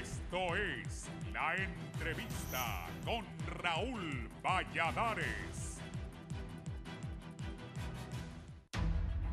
Esto es La Entrevista con Raúl Valladares.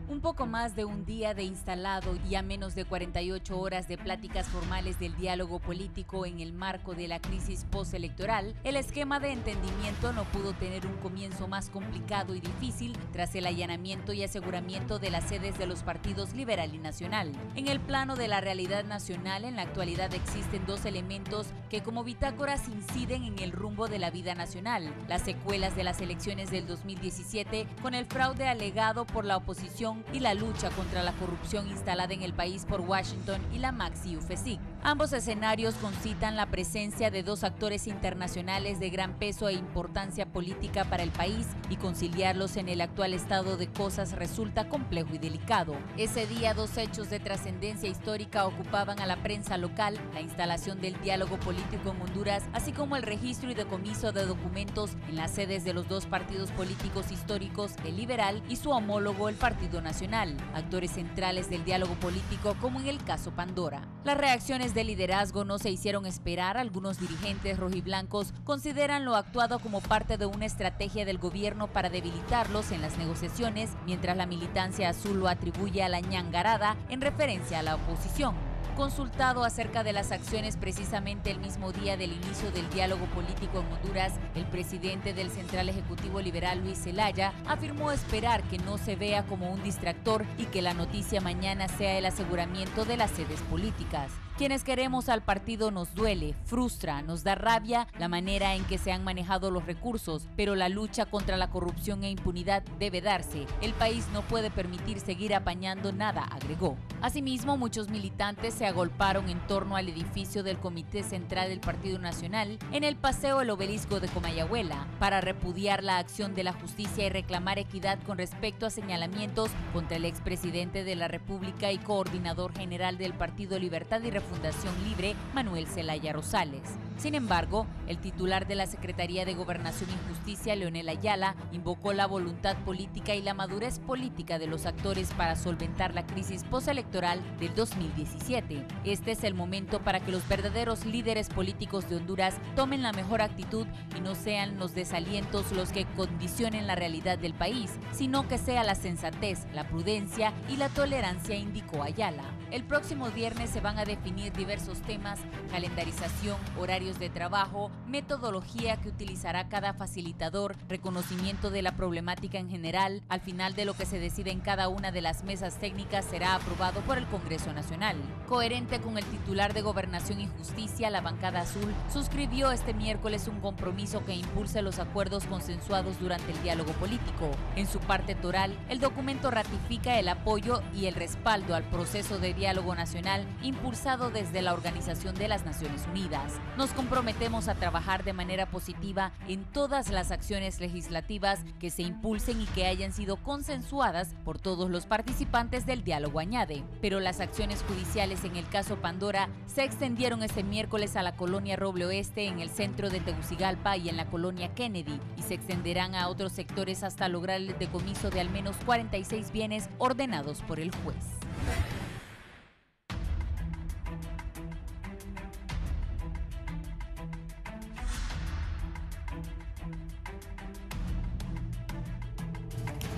Un poco más de un día de instalado y a menos de 48 horas de pláticas formales del diálogo político en el marco de la crisis postelectoral, el esquema de entendimiento no pudo tener un comienzo más complicado y difícil tras el allanamiento y aseguramiento de las sedes de los partidos Liberal y Nacional. En el plano de la realidad nacional, en la actualidad existen dos elementos que como bitácoras inciden en el rumbo de la vida nacional: las secuelas de las elecciones del 2017 con el fraude alegado por la oposición y la lucha contra la corrupción instalada en el país por Washington y la Maxi UFESIC. Ambos escenarios concitan la presencia de dos actores internacionales de gran peso e importancia política para el país, y conciliarlos en el actual estado de cosas resulta complejo y delicado. Ese día, dos hechos de trascendencia histórica ocupaban a la prensa local: la instalación del diálogo político en Honduras, así como el registro y decomiso de documentos en las sedes de los dos partidos políticos históricos, el Liberal y su homólogo, el Partido Nacional, actores centrales del diálogo político como en el caso Pandora. Las reacciones de liderazgo no se hicieron esperar. Algunos dirigentes rojiblancos consideran lo actuado como parte de una estrategia del gobierno para debilitarlos en las negociaciones, mientras la militancia azul lo atribuye a la ñangarada en referencia a la oposición. Consultado acerca de las acciones precisamente el mismo día del inicio del diálogo político en Honduras, el presidente del Central Ejecutivo Liberal, Luis Zelaya, afirmó esperar que no se vea como un distractor y que la noticia mañana sea el aseguramiento de las sedes políticas. Quienes queremos al partido nos duele, frustra, nos da rabia la manera en que se han manejado los recursos, pero la lucha contra la corrupción e impunidad debe darse. El país no puede permitir seguir apañando nada, agregó. Asimismo, muchos militantes se agolparon en torno al edificio del Comité Central del Partido Nacional en el Paseo El Obelisco de Comayagüela para repudiar la acción de la justicia y reclamar equidad con respecto a señalamientos contra el expresidente de la República y coordinador general del Partido Libertad y Fundación Libre, Manuel Zelaya Rosales. Sin embargo, el titular de la Secretaría de Gobernación y Justicia, Leonel Ayala, invocó la voluntad política y la madurez política de los actores para solventar la crisis postelectoral del 2017. Este es el momento para que los verdaderos líderes políticos de Honduras tomen la mejor actitud y no sean los desalientos los que condicionen la realidad del país, sino que sea la sensatez, la prudencia y la tolerancia, indicó Ayala. El próximo viernes se van a definir diversos temas: calendarización, horarios de trabajo, metodología que utilizará cada facilitador, reconocimiento de la problemática en general. Al final de lo que se decide en cada una de las mesas técnicas será aprobado por el Congreso Nacional. Coherente con el titular de Gobernación y Justicia, la bancada azul suscribió este miércoles un compromiso que impulse los acuerdos consensuados durante el diálogo político. En su parte toral, el documento ratifica el apoyo y el respaldo al proceso de diálogo nacional impulsado desde la Organización de las Naciones Unidas. Nos comprometemos a trabajar de manera positiva en todas las acciones legislativas que se impulsen y que hayan sido consensuadas por todos los participantes del diálogo, añade. Pero las acciones judiciales en el caso Pandora se extendieron este miércoles a la colonia Roble Oeste, en el centro de Tegucigalpa, y en la colonia Kennedy, y se extenderán a otros sectores hasta lograr el decomiso de al menos 46 bienes ordenados por el juez.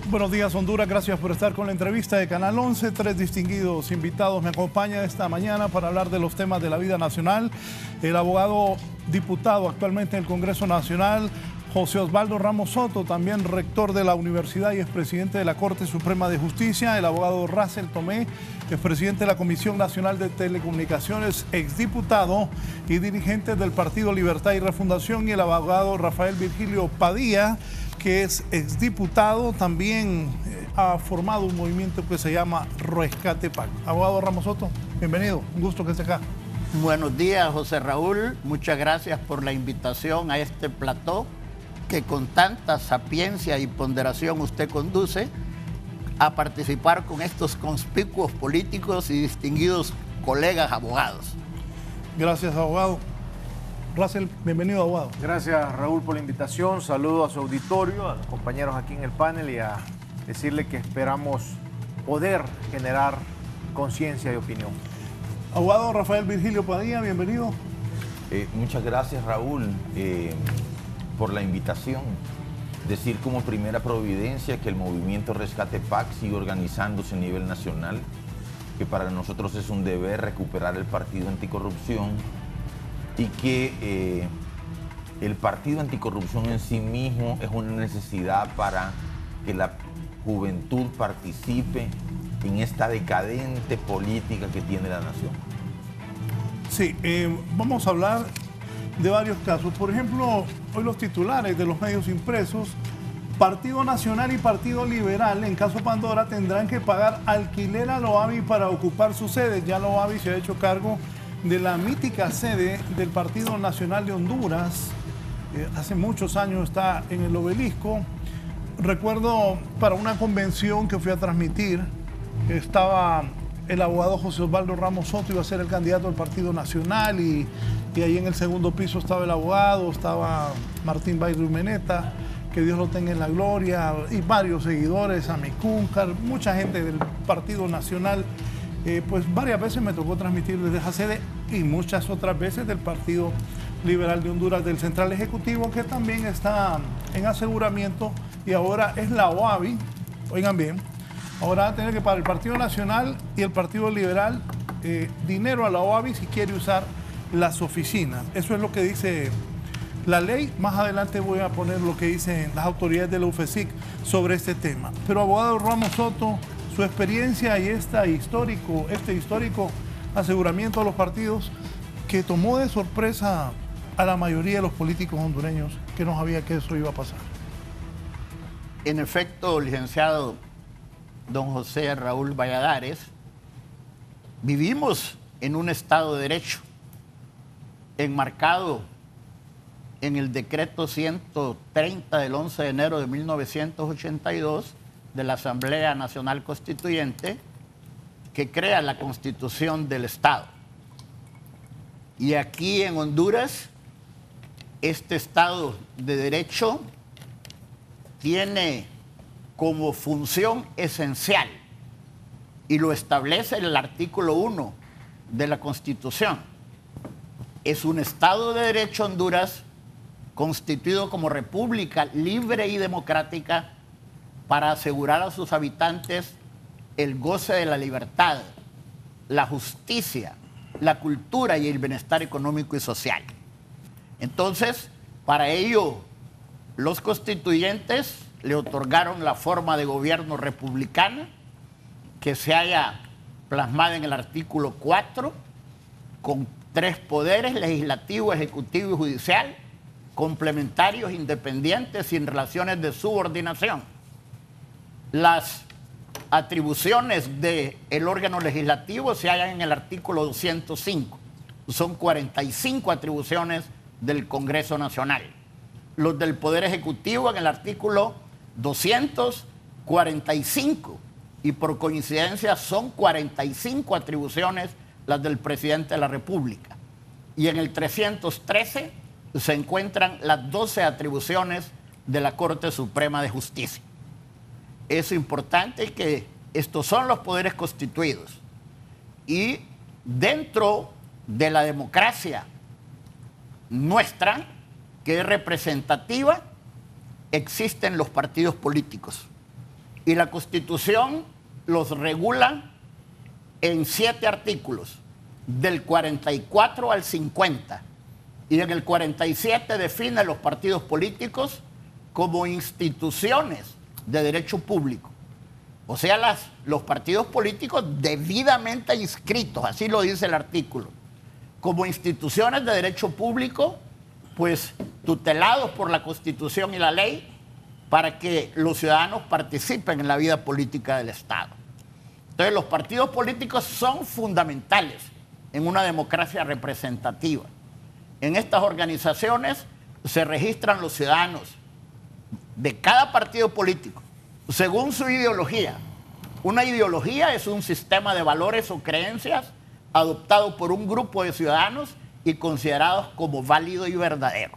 Buenos días, Honduras. Gracias por estar con la entrevista de Canal 11. Tres distinguidos invitados me acompañan esta mañana para hablar de los temas de la vida nacional. El abogado diputado actualmente en el Congreso Nacional, José Osvaldo Ramos Soto, también rector de la universidad y expresidente de la Corte Suprema de Justicia. El abogado Russell Tomé, expresidente de la Comisión Nacional de Telecomunicaciones, exdiputado y dirigente del Partido Libertad y Refundación. Y el abogado Rafael Virgilio Padilla, que es exdiputado, también ha formado un movimiento que se llama Rescate PAC. Abogado Ramos Soto, bienvenido, un gusto que esté acá. Buenos días, José Raúl, muchas gracias por la invitación a este plató que con tanta sapiencia y ponderación usted conduce a participar con estos conspicuos políticos y distinguidos colegas abogados. Gracias, abogado. Russell, bienvenido, abogado. Gracias, Raúl, por la invitación. Saludo a su auditorio, a los compañeros aquí en el panel, y a decirle que esperamos poder generar conciencia y opinión. Abogado Rafael Virgilio Padilla, bienvenido. Muchas gracias, Raúl, por la invitación. Decir como primera providencia que el movimiento Rescate PAC sigue organizándose a nivel nacional, que para nosotros es un deber recuperar el partido anticorrupción y que el partido anticorrupción en sí mismo es una necesidad para que la juventud participe en esta decadente política que tiene la nación. Sí, vamos a hablar de varios casos. Por ejemplo, hoy los titulares de los medios impresos: Partido Nacional y Partido Liberal, en caso Pandora, tendrán que pagar alquiler a la OAVI para ocupar su sede. Ya la OAVI se ha hecho cargo de la mítica sede del Partido Nacional de Honduras. Hace muchos años está en el Obelisco. Recuerdo para una convención que fui a transmitir, estaba el abogado José Osvaldo Ramos Soto, iba a ser el candidato del Partido Nacional, y ahí en el segundo piso estaba el abogado, estaba Martín Bayru Meneta, que Dios lo tenga en la gloria, y varios seguidores, Amicúncar, mucha gente del Partido Nacional. Pues varias veces me tocó transmitir desde esa sede y muchas otras veces del Partido Liberal de Honduras, del Central Ejecutivo, que también está en aseguramiento, y ahora es la OAVI. Oigan bien, ahora va a tener que pagar el Partido Nacional y el Partido Liberal dinero a la OAVI si quiere usar las oficinas. Eso es lo que dice la ley. Más adelante voy a poner lo que dicen las autoridades de la UFESIC sobre este tema. Pero abogado Ramos Soto, su experiencia y este histórico aseguramiento a los partidos que tomó de sorpresa a la mayoría de los políticos hondureños, que no sabía que eso iba a pasar. En efecto, licenciado don José Raúl Valladares, vivimos en un Estado de Derecho enmarcado en el decreto 130 del 11 de enero de 1982 de la Asamblea Nacional Constituyente, que crea la Constitución del Estado. Y aquí en Honduras, este Estado de Derecho tiene como función esencial, y lo establece el artículo 1 de la Constitución. Es un Estado de Derecho Honduras constituido como república libre y democrática para asegurar a sus habitantes el goce de la libertad, la justicia, la cultura y el bienestar económico y social. Entonces, para ello, los constituyentes le otorgaron la forma de gobierno republicana que se halla plasmada en el artículo 4, con 3 poderes: legislativo, ejecutivo y judicial, complementarios, independientes, sin relaciones de subordinación. Las atribuciones del órgano legislativo se hallan en el artículo 205. Son 45 atribuciones del Congreso Nacional. Los del Poder Ejecutivo en el artículo 245, y por coincidencia son 45 atribuciones las del Presidente de la República. Y en el 313 se encuentran las 12 atribuciones de la Corte Suprema de Justicia. Es importante que estos son los poderes constituidos, y dentro de la democracia nuestra, que es representativa, existen los partidos políticos, y la Constitución los regula en 7 artículos, del 44 al 50, y en el 47 define los partidos políticos como instituciones de derecho público. O sea, los partidos políticos debidamente inscritos, así lo dice el artículo, como instituciones de derecho público, pues tutelados por la Constitución y la ley, para que los ciudadanos participen en la vida política del Estado. Entonces, los partidos políticos son fundamentales en una democracia representativa. En estas organizaciones se registran los ciudadanos de cada partido político según su ideología. Una ideología es un sistema de valores o creencias adoptado por un grupo de ciudadanos y considerados como válido y verdadero.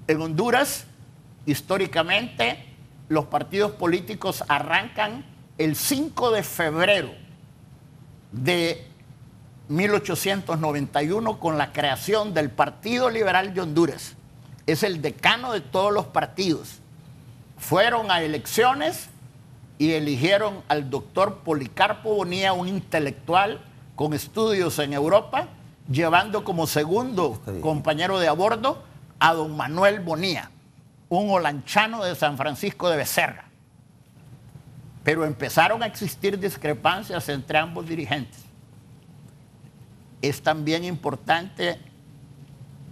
En Honduras, históricamente, los partidos políticos arrancan el 5 de febrero de 1891 con la creación del Partido Liberal de Honduras. Es el decano de todos los partidos. Fueron a elecciones y eligieron al doctor Policarpo Bonilla, un intelectual con estudios en Europa, llevando como segundo compañero de a bordo a don Manuel Bonilla, un olanchano de San Francisco de Becerra. Pero empezaron a existir discrepancias entre ambos dirigentes. Es también importante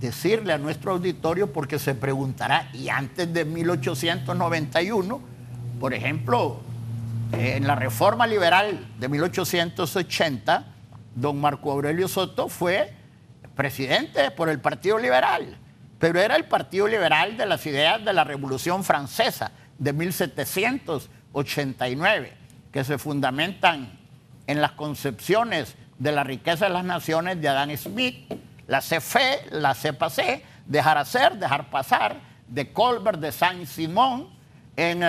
decirle a nuestro auditorio, porque se preguntará, y antes de 1891, por ejemplo, en la reforma liberal de 1880, don Marco Aurelio Soto fue presidente por el Partido Liberal, pero era el Partido Liberal de las ideas de la Revolución Francesa de 1789, que se fundamentan en las concepciones de la riqueza de las naciones de Adam Smith, la CFE, la CPAC, dejar hacer, dejar pasar, de Colbert, de Saint-Simon, en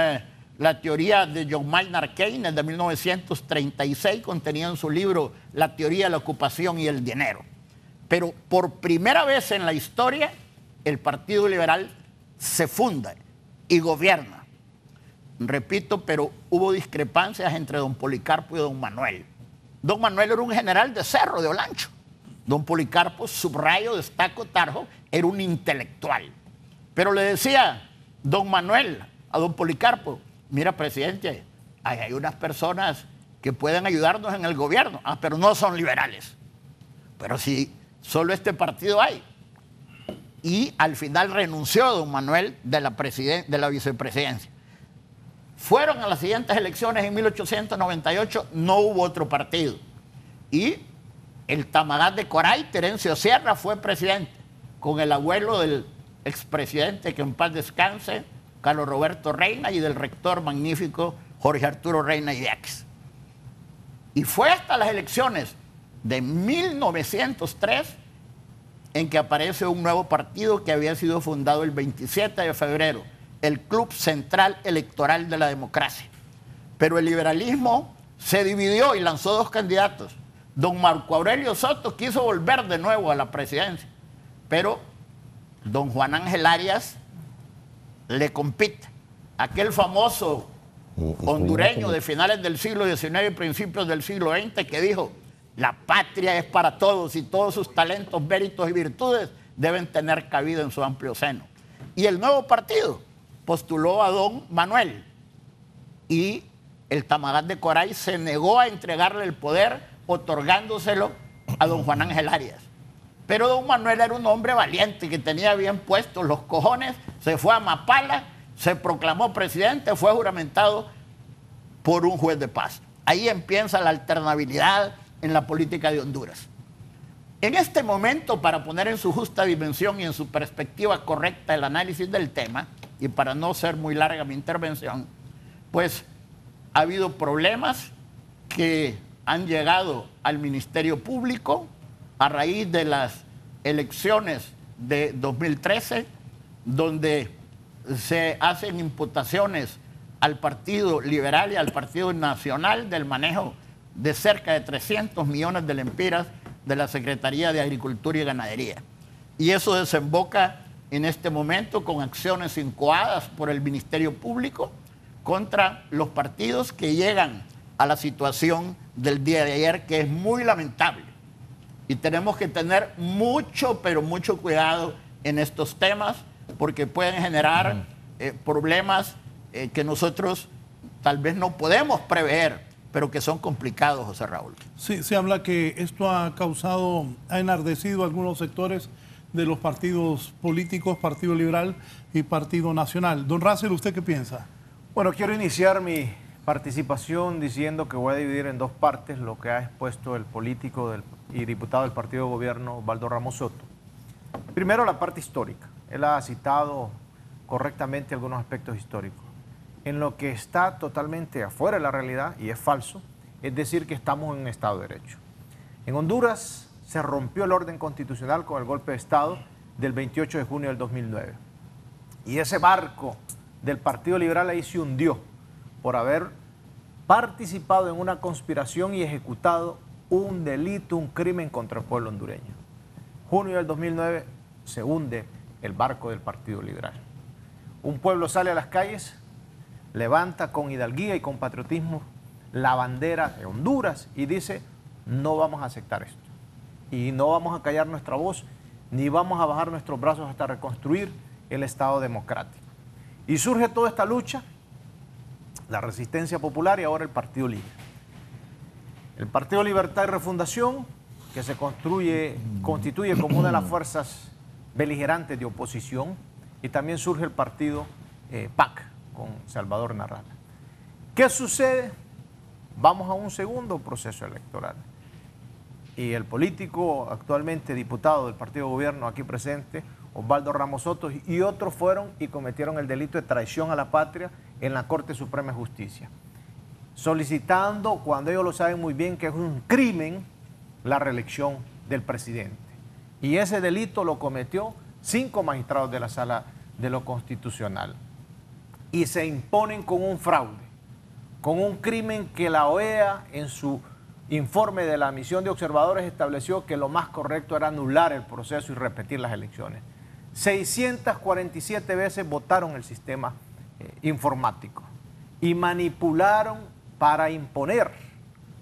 la teoría de John Maynard Keynes de 1936, contenida en su libro La teoría de la ocupación y el dinero. Pero por primera vez en la historia, el Partido Liberal se funda y gobierna. Repito, pero hubo discrepancias entre don Policarpo y don Manuel. Don Manuel era un general de Cerro, de Olancho. Don Policarpo, subrayo, destaco, Tarjo, era un intelectual. Pero le decía don Manuel a don Policarpo, mira, presidente, hay unas personas que pueden ayudarnos en el gobierno, pero no son liberales. Pero si solo este partido hay. Y al final renunció don Manuel de la vicepresidencia. Fueron a las siguientes elecciones en 1898, no hubo otro partido. Y el Tamadás de Coray, Terencio Sierra, fue presidente, con el abuelo del expresidente, que en paz descanse, Carlos Roberto Reina, y del rector magnífico Jorge Arturo Reina Idiáquez. Y fue hasta las elecciones de 1903 en que aparece un nuevo partido que había sido fundado el 27 de febrero, el Club Central Electoral de la Democracia. Pero el liberalismo se dividió y lanzó dos candidatos. Don Marco Aurelio Soto quiso volver de nuevo a la presidencia, pero don Juan Ángel Arias le compite. Aquel famoso hondureño de finales del siglo XIX y principios del siglo XX que dijo, la patria es para todos y todos sus talentos, méritos y virtudes deben tener cabida en su amplio seno. Y el nuevo partido postuló a don Manuel, y el Tamadás de Coray se negó a entregarle el poder, otorgándoselo a don Juan Ángel Arias. Pero don Manuel era un hombre valiente que tenía bien puestos los cojones, se fue a Mapala, se proclamó presidente, fue juramentado por un juez de paz. Ahí empieza la alternabilidad en la política de Honduras. En este momento, para poner en su justa dimensión y en su perspectiva correcta el análisis del tema, y para no ser muy larga mi intervención, pues ha habido problemas que han llegado al Ministerio Público a raíz de las elecciones de 2013, donde se hacen imputaciones al Partido Liberal y al Partido Nacional del manejo de cerca de 300 millones de lempiras de la Secretaría de Agricultura y Ganadería. Y eso desemboca en este momento con acciones incoadas por el Ministerio Público contra los partidos que llegan a la situación del día de ayer, que es muy lamentable. Y tenemos que tener mucho, pero mucho cuidado en estos temas, porque pueden generar problemas que nosotros tal vez no podemos prever, pero que son complicados, José Raúl. Sí, se habla que esto ha enardecido a algunos sectores de los partidos políticos, Partido Liberal y Partido Nacional. Don Russell, ¿usted qué piensa? Bueno, quiero iniciar mi participación diciendo que voy a dividir en dos partes lo que ha expuesto el político y diputado del Partido de Gobierno, Osvaldo Ramos Soto. Primero, la parte histórica. Él ha citado correctamente algunos aspectos históricos. En lo que está totalmente afuera de la realidad, y es falso, es decir que estamos en un Estado de Derecho. En Honduras se rompió el orden constitucional con el golpe de Estado del 28 de junio del 2009. Y ese barco del Partido Liberal ahí se hundió por haber participado en una conspiración y ejecutado un delito, un crimen contra el pueblo hondureño. Junio del 2009 se hunde el barco del Partido Liberal. Un pueblo sale a las calles, levanta con hidalguía y con patriotismo la bandera de Honduras y dice: no vamos a aceptar esto. Y no vamos a callar nuestra voz, ni vamos a bajar nuestros brazos hasta reconstruir el Estado democrático. Y surge toda esta lucha, la resistencia popular y ahora el Partido Libre. El Partido Libertad y Refundación, que se constituye como una de las fuerzas beligerantes de oposición, y también surge el partido PAC, con Salvador Narrala. ¿Qué sucede? Vamos a un segundo proceso electoral. Y el político actualmente diputado del partido de gobierno aquí presente, Osvaldo Ramos Soto, y otros fueron y cometieron el delito de traición a la patria en la Corte Suprema de Justicia, solicitando, cuando ellos lo saben muy bien que es un crimen, la reelección del presidente. Y ese delito lo cometió 5 magistrados de la Sala de lo Constitucional. Y se imponen con un fraude, con un crimen que la OEA en su informe de la misión de observadores estableció que lo más correcto era anular el proceso y repetir las elecciones. 647 veces votaron el sistema informático y manipularon para imponer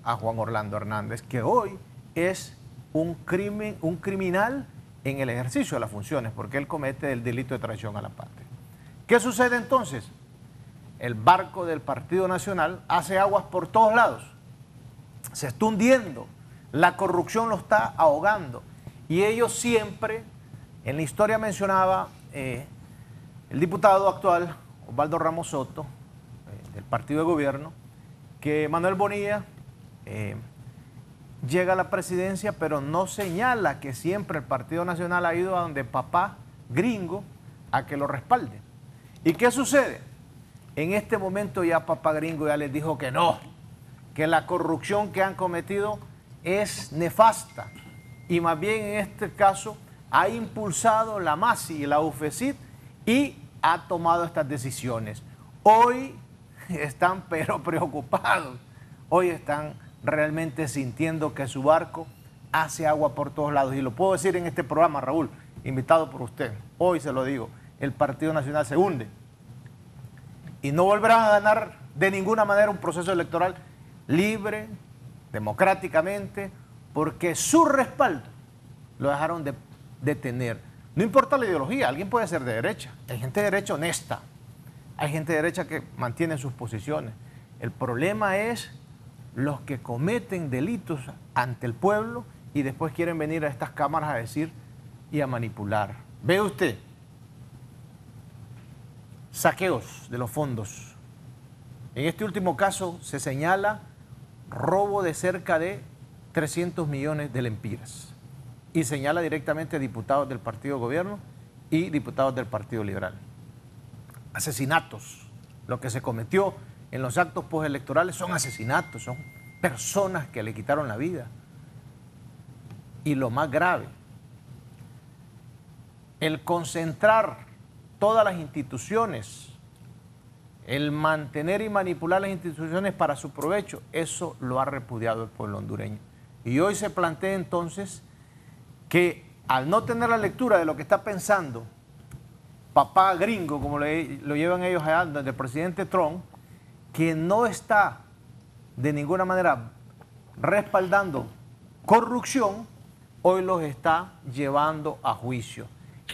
a Juan Orlando Hernández, que hoy es un criminal en el ejercicio de las funciones, porque él comete el delito de traición a la patria. ¿Qué sucede entonces? El barco del Partido Nacional hace aguas por todos lados, se está hundiendo, la corrupción lo está ahogando, y ellos siempre, en la historia mencionaba el diputado actual, Osvaldo Ramos Soto, del partido de gobierno, que Manuel Bonilla llega a la presidencia, pero no señala que siempre el Partido Nacional ha ido a donde papá gringo a que lo respalde. ¿Y qué sucede? En este momento ya papá gringo ya les dijo que no, que la corrupción que han cometido es nefasta, y más bien en este caso ha impulsado la MASI y la UFECIT y ha tomado estas decisiones. Hoy están pero preocupados, hoy están realmente sintiendo que su barco hace agua por todos lados. Y lo puedo decir en este programa, Raúl, invitado por usted, hoy se lo digo, el Partido Nacional se hunde. Y no volverán a ganar de ninguna manera un proceso electoral libre, democráticamente, porque su respaldo lo dejaron de tener. No importa la ideología, alguien puede ser de derecha, hay gente de derecha honesta, hay gente de derecha que mantiene sus posiciones. El problema es los que cometen delitos ante el pueblo y después quieren venir a estas cámaras a decir y a manipular. Ve usted, saqueos de los fondos. En este último caso se señala robo de cerca de 300 millones de lempiras y señala directamente a diputados del partido de gobierno y diputados del Partido Liberal. Asesinatos, lo que se cometió en los actos postelectorales son asesinatos, son personas que le quitaron la vida. Y lo más grave, el concentrar todas las instituciones, el mantener y manipular las instituciones para su provecho, eso lo ha repudiado el pueblo hondureño. Y hoy se plantea entonces que al no tener la lectura de lo que está pensando papá gringo, como lo llevan ellos allá, del presidente Trump, que no está de ninguna manera respaldando corrupción, hoy los está llevando a juicio.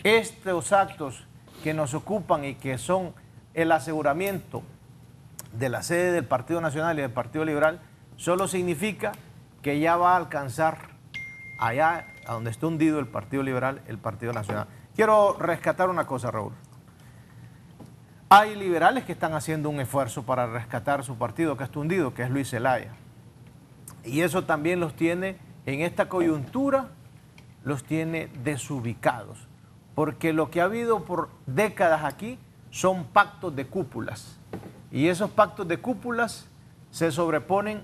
Estos actos que nos ocupan y que son el aseguramiento de la sede del Partido Nacional y del Partido Liberal, solo significa que ya va a alcanzar allá a donde está hundido el Partido Liberal, el Partido Nacional. Quiero rescatar una cosa, Raúl. Hay liberales que están haciendo un esfuerzo para rescatar su partido que está hundido, que es Luis Zelaya. Y eso también los tiene, en esta coyuntura, los tiene desubicados. Porque lo que ha habido por décadas aquí son pactos de cúpulas. Y esos pactos de cúpulas se sobreponen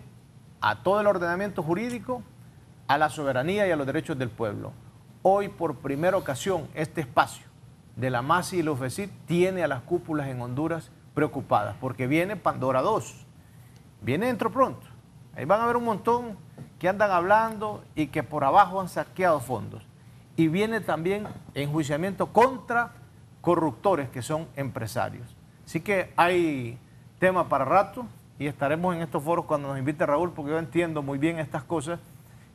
a todo el ordenamiento jurídico, a la soberanía y a los derechos del pueblo. Hoy, por primera ocasión, este espacio de la MASI y la UFECIT tiene a las cúpulas en Honduras preocupadas, porque viene Pandora 2, viene dentro pronto. Ahí van a ver un montón que andan hablando y que por abajo han saqueado fondos. Y viene también enjuiciamiento contra corruptores que son empresarios. Así que hay tema para rato y estaremos en estos foros cuando nos invite Raúl, porque yo entiendo muy bien estas cosas,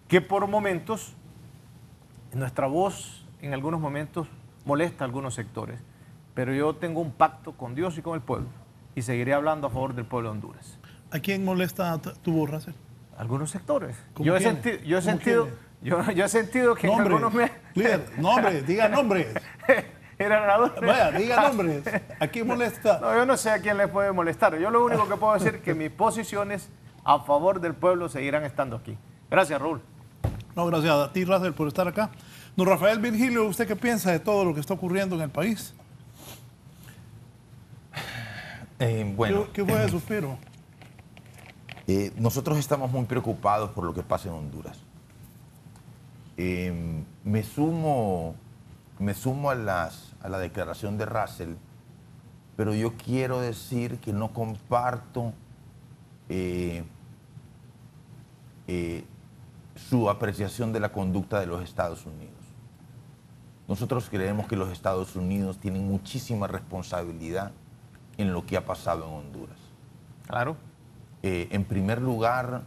que por momentos nuestra voz en algunos momentos molesta a algunos sectores. Pero yo tengo un pacto con Dios y con el pueblo y seguiré hablando a favor del pueblo de Honduras. ¿A quién molesta tu voz, Racel? Algunos sectores. Yo he sentido que nombre, algunos me... líder, nombre, diga nombres. Era Raúl. Vaya, diga nombres. ¿A quién molesta? No, yo no sé a quién le puede molestar. Yo lo único que puedo decir es que mis posiciones a favor del pueblo seguirán estando aquí. Gracias, Raúl. No, gracias a ti, Racel, por estar acá. Don Rafael Virgilio, ¿usted qué piensa de todo lo que está ocurriendo en el país? Bueno, ¿Qué fue de suspiro? nosotros estamos muy preocupados por lo que pasa en Honduras. Me sumo a la declaración de Racel, pero yo quiero decir que no comparto su apreciación de la conducta de los Estados Unidos. Nosotros creemos que los Estados Unidos tienen muchísima responsabilidad en lo que ha pasado en Honduras. Claro. En primer lugar,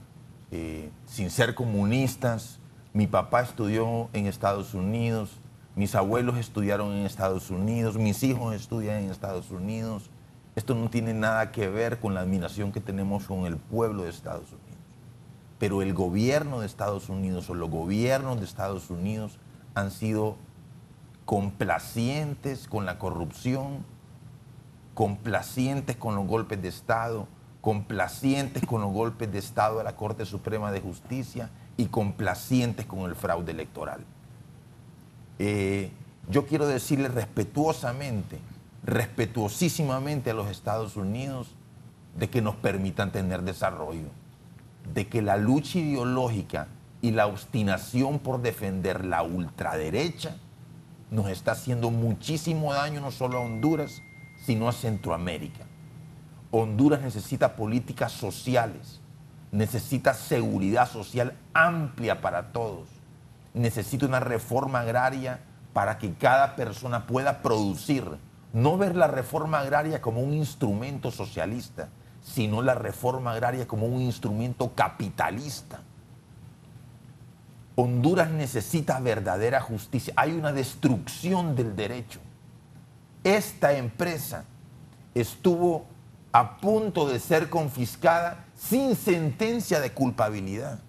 sin ser comunistas, mi papá estudió en Estados Unidos, mis abuelos estudiaron en Estados Unidos, mis hijos estudian en Estados Unidos. Esto no tiene nada que ver con la admiración que tenemos con el pueblo de Estados Unidos. Pero el gobierno de Estados Unidos o los gobiernos de Estados Unidos han sido complacientes con la corrupción, complacientes con los golpes de Estado, complacientes con los golpes de Estado de la Corte Suprema de Justicia y complacientes con el fraude electoral. Yo quiero decirle respetuosísimamente a los Estados Unidos de que nos permitan tener desarrollo, de que la lucha ideológica y la obstinación por defender la ultraderecha nos está haciendo muchísimo daño no solo a Honduras, sino a Centroamérica. Honduras necesita políticas sociales, necesita seguridad social amplia para todos, necesita una reforma agraria para que cada persona pueda producir. No ver la reforma agraria como un instrumento socialista, sino la reforma agraria como un instrumento capitalista. Honduras necesita verdadera justicia. Hay una destrucción del derecho. Esta empresa estuvo a punto de ser confiscada sin sentencia de culpabilidad.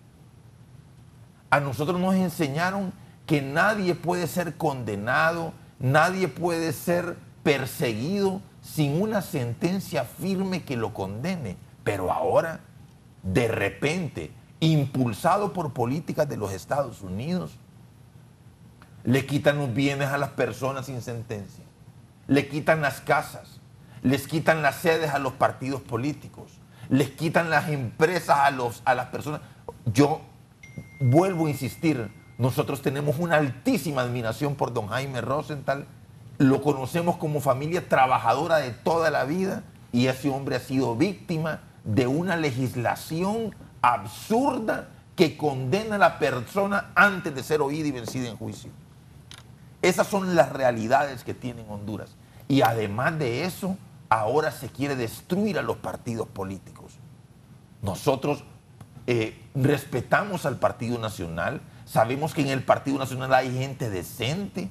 A nosotros nos enseñaron que nadie puede ser condenado, nadie puede ser perseguido sin una sentencia firme que lo condene. Pero ahora, de repente, impulsado por políticas de los Estados Unidos, le quitan los bienes a las personas sin sentencia, le quitan las casas, les quitan las sedes a los partidos políticos, les quitan las empresas a las personas. Yo vuelvo a insistir, nosotros tenemos una altísima admiración por don Jaime Rosenthal, lo conocemos como familia trabajadora de toda la vida y ese hombre ha sido víctima de una legislación absurda que condena a la persona antes de ser oída y vencida en juicio. Esas son las realidades que tiene Honduras. Y además de eso, ahora se quiere destruir a los partidos políticos. Nosotros respetamos al Partido Nacional, sabemos que en el Partido Nacional hay gente decente,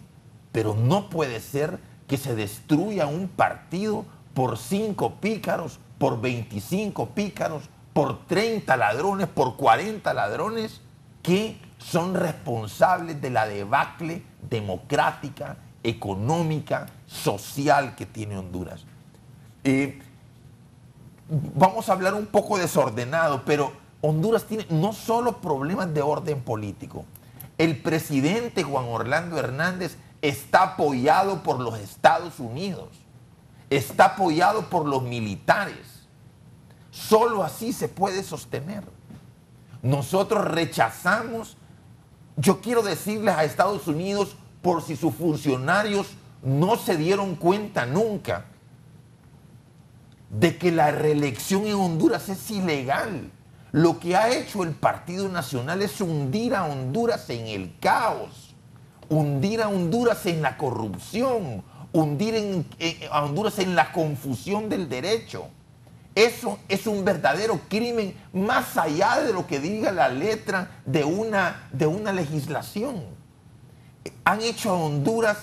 pero no puede ser que se destruya un partido por 5 pícaros, por 25 pícaros, por 30 ladrones, por 40 ladrones, que son responsables de la debacle democrática, económica, social que tiene Honduras. Vamos a hablar un poco desordenado, pero Honduras tiene no solo problemas de orden político. El presidente Juan Orlando Hernández está apoyado por los Estados Unidos, está apoyado por los militares. Solo así se puede sostener. Nosotros rechazamos, yo quiero decirles a Estados Unidos, por si sus funcionarios no se dieron cuenta nunca, de que la reelección en Honduras es ilegal. Lo que ha hecho el Partido Nacional es hundir a Honduras en el caos, hundir a Honduras en la corrupción, hundir a Honduras en la confusión del derecho. Eso es un verdadero crimen más allá de lo que diga la letra de una legislación. Han hecho a Honduras,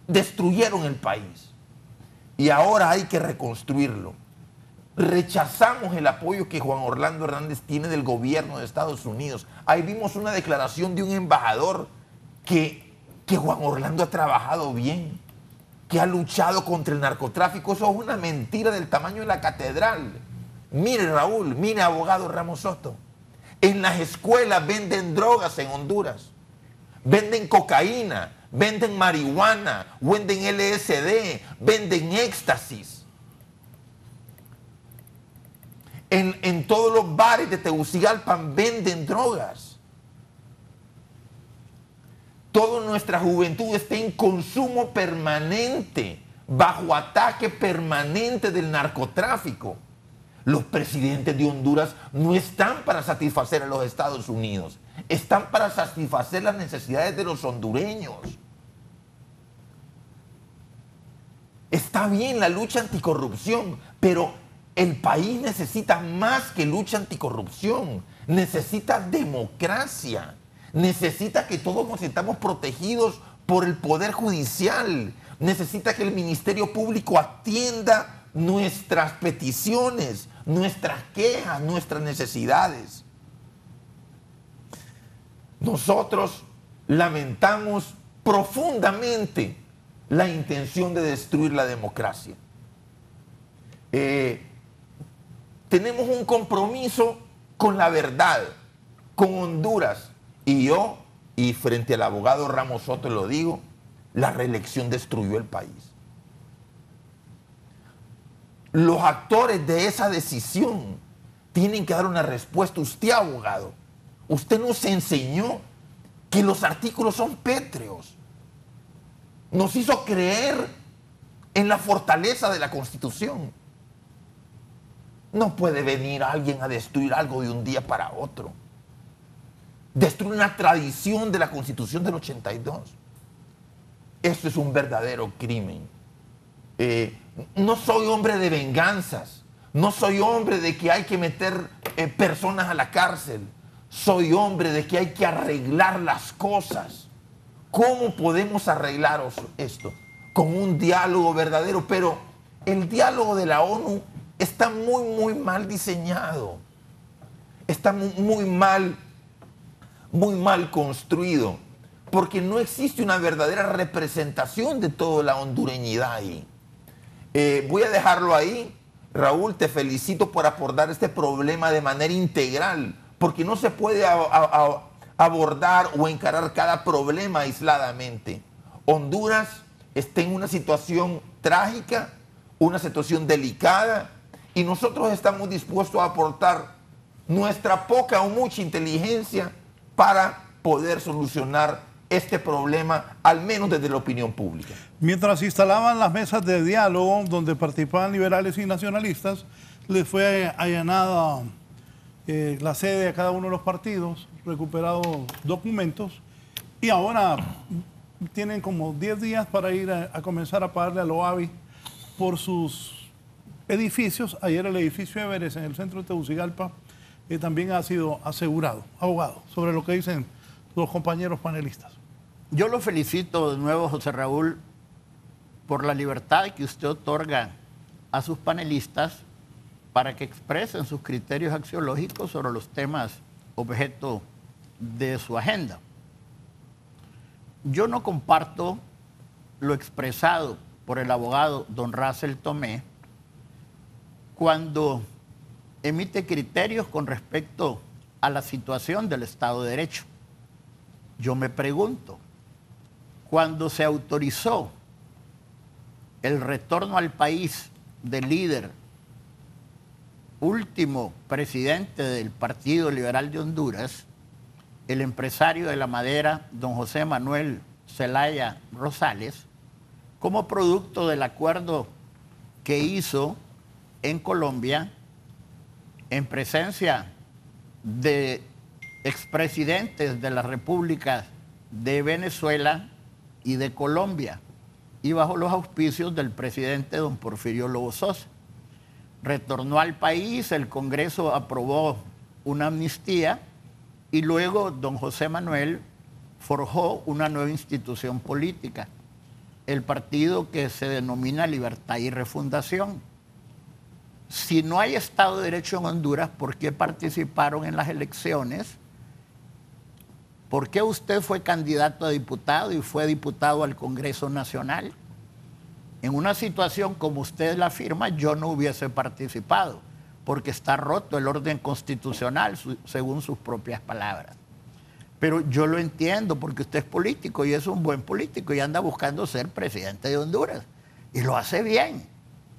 destruyeron el país y ahora hay que reconstruirlo. Rechazamos el apoyo que Juan Orlando Hernández tiene del gobierno de Estados Unidos. Ahí vimos una declaración de un embajador que Juan Orlando ha trabajado bien, que ha luchado contra el narcotráfico. Eso es una mentira del tamaño de la catedral. Mire, Raúl, mire, abogado Ramos Soto. En las escuelas venden drogas en Honduras. Venden cocaína, venden marihuana, venden LSD, venden éxtasis. En todos los bares de Tegucigalpa venden drogas. Toda nuestra juventud está en consumo permanente, bajo ataque permanente del narcotráfico. Los presidentes de Honduras no están para satisfacer a los Estados Unidos, están para satisfacer las necesidades de los hondureños. Está bien la lucha anticorrupción, pero el país necesita más que lucha anticorrupción, necesita democracia. Necesita que todos nos sintamos protegidos por el Poder Judicial. Necesita que el Ministerio Público atienda nuestras peticiones, nuestras quejas, nuestras necesidades. Nosotros lamentamos profundamente la intención de destruir la democracia. Tenemos un compromiso con la verdad, con Honduras. Y yo, y frente al abogado Ramos Soto lo digo, la reelección destruyó el país. Los actores de esa decisión tienen que dar una respuesta. Usted, abogado, usted nos enseñó que los artículos son pétreos. Nos hizo creer en la fortaleza de la Constitución. No puede venir alguien a destruir algo de un día para otro. Destruir una tradición de la Constitución del 82. Esto es un verdadero crimen. No soy hombre de venganzas. No soy hombre de que hay que meter personas a la cárcel. Soy hombre de que hay que arreglar las cosas. ¿Cómo podemos arreglar esto? Con un diálogo verdadero. Pero el diálogo de la ONU está muy mal diseñado. Está muy mal construido, porque no existe una verdadera representación de toda la hondureñidad ahí. Voy a dejarlo ahí. Raúl, te felicito por abordar este problema de manera integral, porque no se puede abordar o encarar cada problema aisladamente. Honduras está en una situación trágica, una situación delicada, y nosotros estamos dispuestos a aportar nuestra poca o mucha inteligencia para poder solucionar este problema, al menos desde la opinión pública. Mientras se instalaban las mesas de diálogo donde participaban liberales y nacionalistas, les fue allanada la sede a cada uno de los partidos, recuperados documentos, y ahora tienen como 10 días para ir a comenzar a pagarle a Loavi por sus edificios. Ayer el edificio Everest en el centro de Tegucigalpa también ha sido asegurado. Abogado, sobre lo que dicen los compañeros panelistas. Yo lo felicito de nuevo, José Raúl, por la libertad que usted otorga a sus panelistas para que expresen sus criterios axiológicos sobre los temas objeto de su agenda. Yo no comparto lo expresado por el abogado don Russell Tomé cuando emite criterios con respecto a la situación del Estado de Derecho. Yo me pregunto, cuando se autorizó el retorno al país del líder, último presidente del Partido Liberal de Honduras, el empresario de la madera, don José Manuel Zelaya Rosales, como producto del acuerdo que hizo en Colombia, en presencia de expresidentes de las repúblicas de Venezuela y de Colombia, y bajo los auspicios del presidente don Porfirio Lobo Sosa. Retornó al país, el Congreso aprobó una amnistía y luego don José Manuel forjó una nueva institución política, el partido que se denomina Libertad y Refundación. Si no hay Estado de Derecho en Honduras, ¿por qué participaron en las elecciones? ¿Por qué usted fue candidato a diputado y fue diputado al Congreso Nacional? En una situación como usted la afirma, yo no hubiese participado, porque está roto el orden constitucional, según sus propias palabras. Pero yo lo entiendo, porque usted es político y es un buen político y anda buscando ser presidente de Honduras. Y lo hace bien.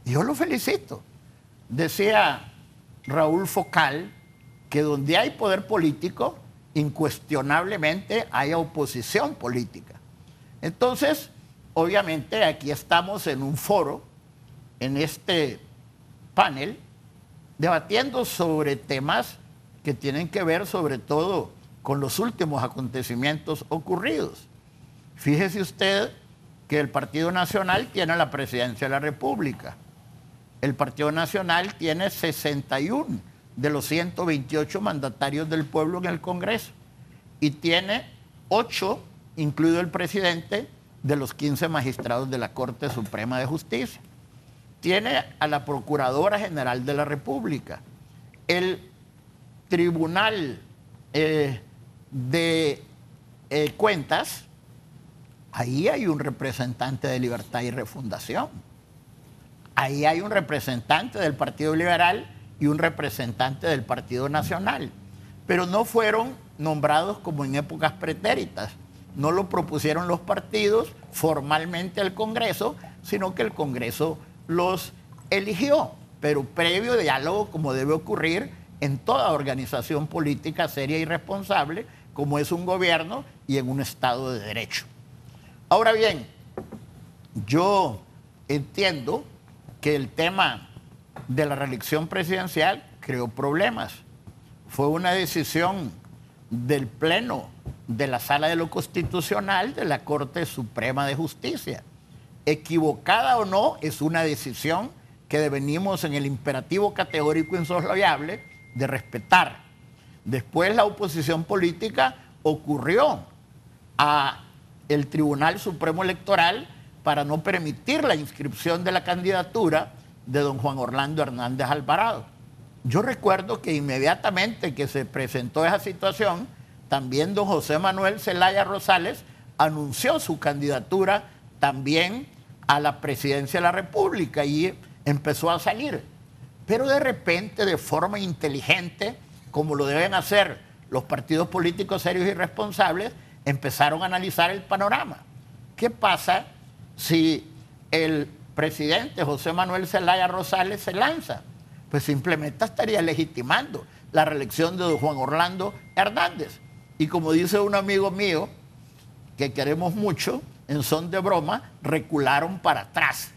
Y yo lo felicito. Decía Raúl Focal que donde hay poder político, incuestionablemente hay oposición política. Entonces, obviamente aquí estamos en un foro, en este panel, debatiendo sobre temas que tienen que ver sobre todo con los últimos acontecimientos ocurridos. Fíjese usted que el Partido Nacional tiene la presidencia de la República. El Partido Nacional tiene 61 de los 128 mandatarios del pueblo en el Congreso y tiene 8, incluido el presidente, de los 15 magistrados de la Corte Suprema de Justicia. Tiene a la Procuradora General de la República. El Tribunal de Cuentas, ahí hay un representante de Libertad y Refundación. Ahí hay un representante del Partido Liberal y un representante del Partido Nacional. Pero no fueron nombrados como en épocas pretéritas. No lo propusieron los partidos formalmente al Congreso, sino que el Congreso los eligió, pero previo diálogo, como debe ocurrir en toda organización política seria y responsable, como es un gobierno y en un Estado de Derecho. Ahora bien, yo entiendo que el tema de la reelección presidencial creó problemas. Fue una decisión del Pleno de la Sala de lo Constitucional de la Corte Suprema de Justicia. Equivocada o no, es una decisión que devenimos en el imperativo categórico insoslayable de respetar. Después la oposición política ocurrió a el Tribunal Supremo Electoral para no permitir la inscripción de la candidatura de don Juan Orlando Hernández Alvarado. Yo recuerdo que inmediatamente que se presentó esa situación, también don José Manuel Zelaya Rosales anunció su candidatura también a la presidencia de la República y empezó a salir. Pero de repente, de forma inteligente, como lo deben hacer los partidos políticos serios y responsables, empezaron a analizar el panorama. ¿Qué pasa si el presidente José Manuel Zelaya Rosales se lanza? Pues simplemente estaría legitimando la reelección de don Juan Orlando Hernández. Y como dice un amigo mío, que queremos mucho, en son de broma, recularon para atrás.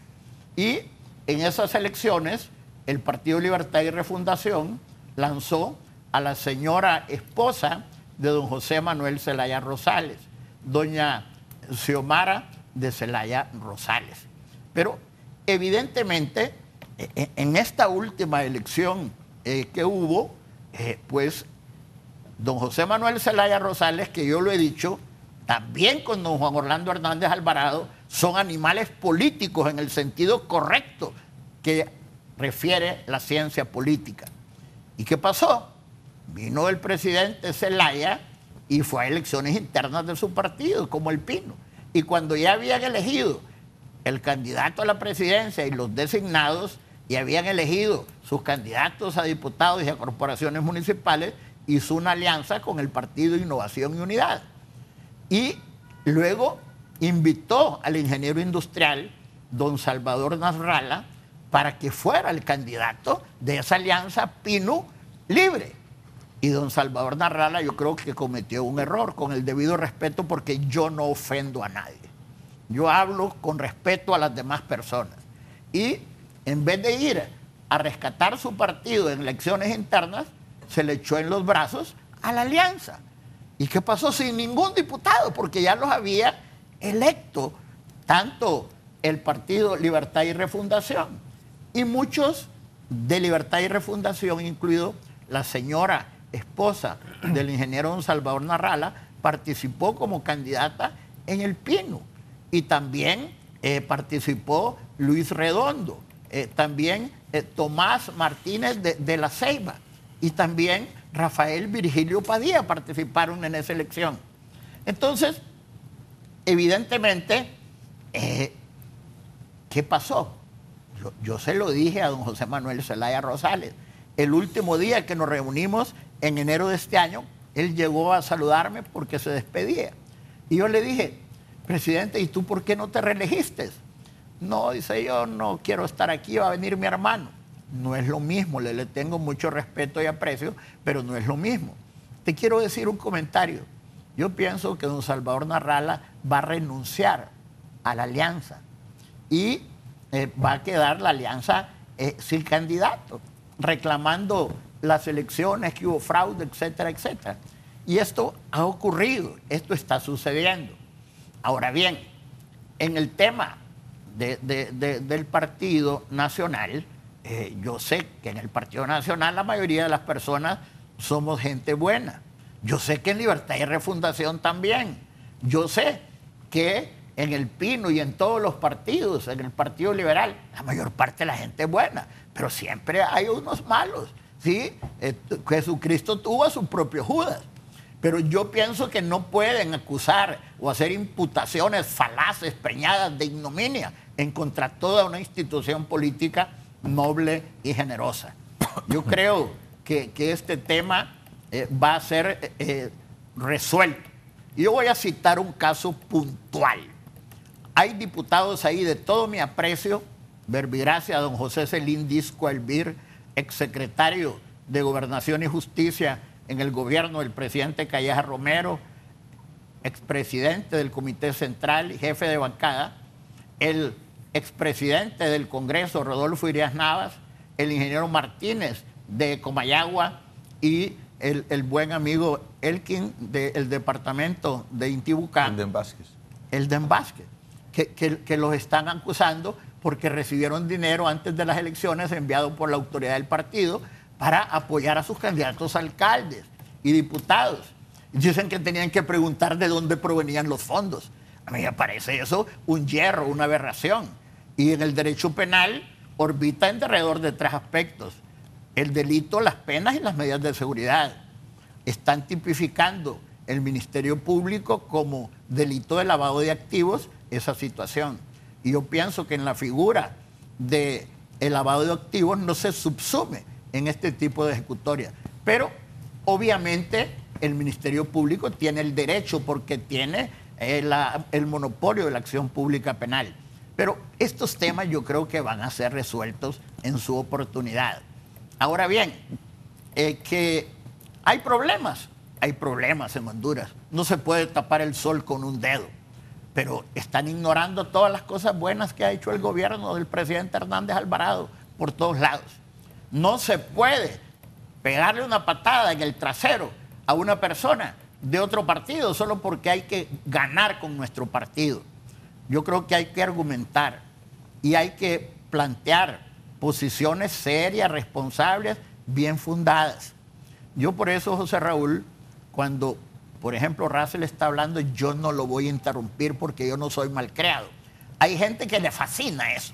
Y en esas elecciones, el Partido Libertad y Refundación lanzó a la señora esposa de don José Manuel Zelaya Rosales, doña Xiomara de Zelaya Rosales. Pero evidentemente, en esta última elección que hubo, pues don José Manuel Zelaya Rosales, que yo lo he dicho, también con don Juan Orlando Hernández Alvarado, son animales políticos en el sentido correcto que refiere la ciencia política. ¿Y qué pasó? Vino el presidente Zelaya y fue a elecciones internas de su partido, como el Pino. Y cuando ya habían elegido el candidato a la presidencia y los designados, y habían elegido sus candidatos a diputados y a corporaciones municipales, hizo una alianza con el Partido Innovación y Unidad. Y luego invitó al ingeniero industrial, don Salvador Nasralla, para que fuera el candidato de esa alianza Pino Libre. Y don Salvador Nasralla yo creo que cometió un error, con el debido respeto, porque yo no ofendo a nadie. Yo hablo con respeto a las demás personas. Y en vez de ir a rescatar su partido en elecciones internas, se le echó en los brazos a la alianza. ¿Y qué pasó? Sin ningún diputado, porque ya los había electo tanto el Partido Libertad y Refundación. Y muchos de Libertad y Refundación, incluido la señora esposa del ingeniero don Salvador Narrala, participó como candidata en el Pino. Y también participó Luis Redondo, también Tomás Martínez de la Ceiba y también Rafael Virgilio Padilla participaron en esa elección. Entonces, evidentemente, ¿qué pasó? Yo se lo dije a don José Manuel Zelaya Rosales. El último día que nos reunimos en enero de este año, él llegó a saludarme porque se despedía. Y yo le dije, presidente, ¿y tú por qué no te reelegiste? No, dice, yo no quiero estar aquí, va a venir mi hermano. No es lo mismo, le tengo mucho respeto y aprecio, pero no es lo mismo. Te quiero decir un comentario. Yo pienso que don Salvador Narrala va a renunciar a la alianza y va a quedar la alianza sin candidato, reclamando las elecciones, que hubo fraude, etcétera, etcétera. Y esto ha ocurrido, esto está sucediendo. Ahora bien, en el tema del Partido Nacional, yo sé que en el Partido Nacional la mayoría de las personas somos gente buena. Yo sé que en Libertad y Refundación también. Yo sé que en el Pino y en todos los partidos, en el Partido Liberal, la mayor parte de la gente es buena, pero siempre hay unos malos, ¿sí? Jesucristo tuvo a su propio Judas. Pero yo pienso que no pueden acusar o hacer imputaciones falaces, preñadas de ignominia en contra de toda una institución política noble y generosa. Yo creo que este tema va a ser resuelto. Y yo voy a citar un caso puntual. Hay diputados ahí de todo mi aprecio, verbigracia a don José Celín Disco Elvir, exsecretario de Gobernación y Justicia en el gobierno del presidente Calleja Romero, expresidente del Comité Central y jefe de bancada, el expresidente del Congreso, Rodolfo Irías Navas, el ingeniero Martínez de Comayagua y el buen amigo Elkin del departamento de Intibucá. Elden Vázquez. Elden Vázquez, que los están acusando porque recibieron dinero antes de las elecciones enviado por la autoridad del partido para apoyar a sus candidatos a alcaldes y diputados. Dicen que tenían que preguntar de dónde provenían los fondos. A mí me parece eso un hierro, una aberración. Y en el derecho penal orbita alrededor de 3 aspectos: el delito, las penas y las medidas de seguridad. Están tipificando el Ministerio Público como delito de lavado de activos esa situación. Y yo pienso que en la figura del lavado de activos no se subsume en este tipo de ejecutoria. Pero obviamente el Ministerio Público tiene el derecho porque tiene el monopolio de la acción pública penal. Pero estos temas yo creo que van a ser resueltos en su oportunidad. Ahora bien, que hay problemas en Honduras. No se puede tapar el sol con un dedo, pero están ignorando todas las cosas buenas que ha hecho el gobierno del presidente Hernández Alvarado por todos lados. No se puede pegarle una patada en el trasero a una persona de otro partido solo porque hay que ganar con nuestro partido. Yo creo que hay que argumentar y hay que plantear posiciones serias, responsables, bien fundadas. Yo por eso, José Raúl, cuando, por ejemplo, Russell está hablando, yo no lo voy a interrumpir porque yo no soy malcriado. Hay gente que le fascina eso.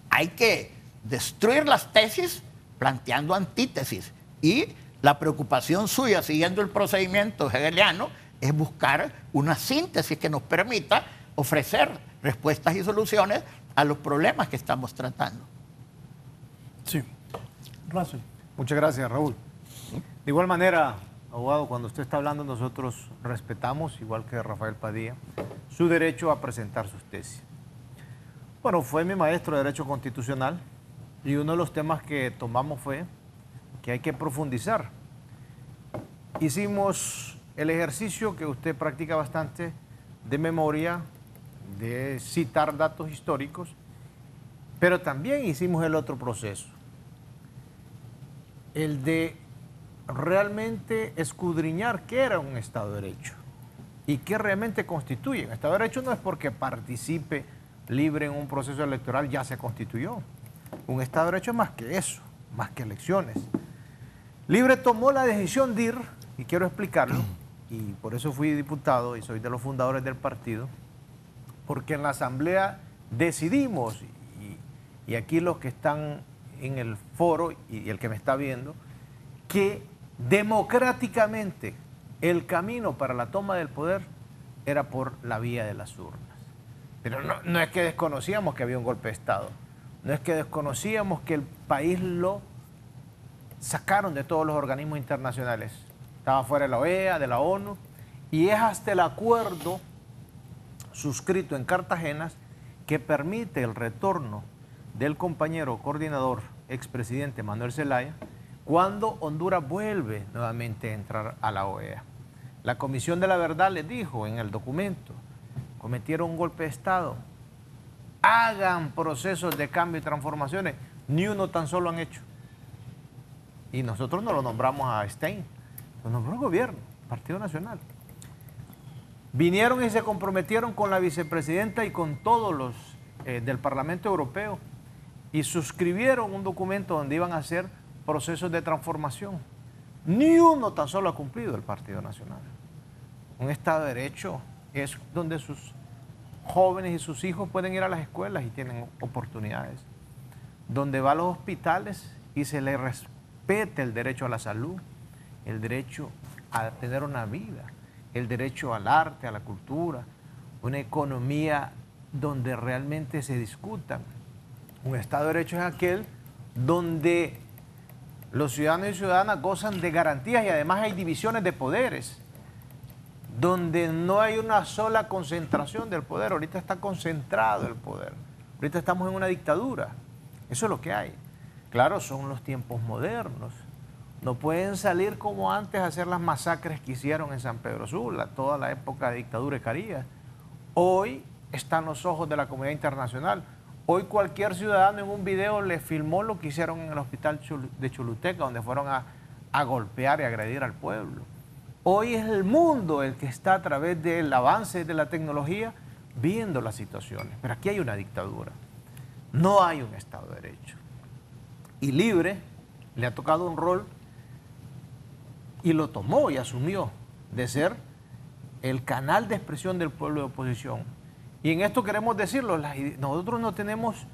Hay que destruir las tesis planteando antítesis. Y la preocupación suya, siguiendo el procedimiento hegeliano, es buscar una síntesis que nos permita ofrecer respuestas y soluciones a los problemas que estamos tratando. Sí. Russell. Muchas gracias, Raúl. De igual manera, abogado, cuando usted está hablando, nosotros respetamos, igual que Rafael Padilla, su derecho a presentar sus tesis. Bueno, fue mi maestro de Derecho Constitucional y uno de los temas que tomamos fue que hay que profundizar. Hicimos el ejercicio que usted practica bastante de memoria, de citar datos históricos, pero también hicimos el otro proceso, el de realmente escudriñar qué era un Estado de Derecho y qué realmente constituye. Un Estado de Derecho no es porque participe libre en un proceso electoral, ya se constituyó. Un Estado de Derecho es más que eso, más que elecciones. Libre tomó la decisión de ir, y quiero explicarlo, y por eso fui diputado y soy de los fundadores del partido, porque en la Asamblea decidimos, y aquí los que están en el foro y el que me está viendo, que democráticamente el camino para la toma del poder era por la vía de las urnas. Pero no es que desconocíamos que había un golpe de Estado, no es que desconocíamos que el país lo sacaron de todos los organismos internacionales. Estaba fuera de la OEA, de la ONU, y es hasta el acuerdo suscrito en Cartagena que permite el retorno del compañero coordinador, expresidente Manuel Zelaya, cuando Honduras vuelve nuevamente a entrar a la OEA. La Comisión de la Verdad les dijo en el documento, cometieron un golpe de Estado, hagan procesos de cambio y transformaciones, ni uno tan solo han hecho. Y nosotros no lo nombramos a Stein, lo nombró el gobierno, Partido Nacional. Vinieron y se comprometieron con la vicepresidenta y con todos los del Parlamento Europeo y suscribieron un documento donde iban a hacer procesos de transformación. Ni uno tan solo ha cumplido el Partido Nacional. Un Estado de Derecho es donde sus jóvenes y sus hijos pueden ir a las escuelas y tienen oportunidades. Donde va a los hospitales y se les respete el derecho a la salud, el derecho a tener una vida, el derecho al arte, a la cultura, una economía donde realmente se discutan. Un Estado de Derecho es aquel donde los ciudadanos y ciudadanas gozan de garantías y además hay divisiones de poderes, donde no hay una sola concentración del poder. Ahorita está concentrado el poder. Ahorita estamos en una dictadura. Eso es lo que hay. Claro, son los tiempos modernos. No pueden salir como antes a hacer las masacres que hicieron en San Pedro Sula, toda la época de dictadura de Carías. Hoy están los ojos de la comunidad internacional. Hoy cualquier ciudadano en un video le filmó lo que hicieron en el hospital de Choluteca, donde fueron a golpear y agredir al pueblo. Hoy es el mundo el que está a través del avance de la tecnología viendo las situaciones. Pero aquí hay una dictadura. No hay un Estado de Derecho. Y Libre le ha tocado un rol y lo tomó y asumió de ser el canal de expresión del pueblo de oposición. Y en esto queremos decirlo, nosotros no tenemos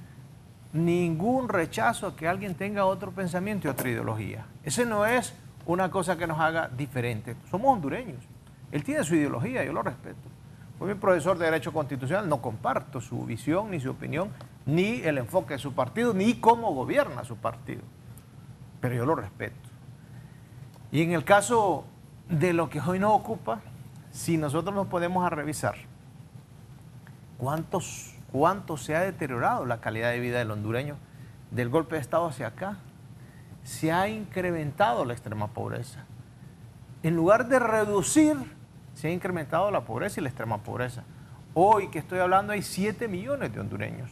ningún rechazo a que alguien tenga otro pensamiento y otra ideología. Ese no es una cosa que nos haga diferentes. Somos hondureños. Él tiene su ideología, yo lo respeto. Fue mi profesor de Derecho Constitucional, no comparto su visión, ni su opinión, ni el enfoque de su partido, ni cómo gobierna su partido. Pero yo lo respeto. Y en el caso de lo que hoy nos ocupa, si nosotros nos ponemos a revisar cuánto se ha deteriorado la calidad de vida del hondureño del golpe de Estado hacia acá, se ha incrementado la extrema pobreza. En lugar de reducir, se ha incrementado la pobreza y la extrema pobreza. Hoy que estoy hablando hay 7 millones de hondureños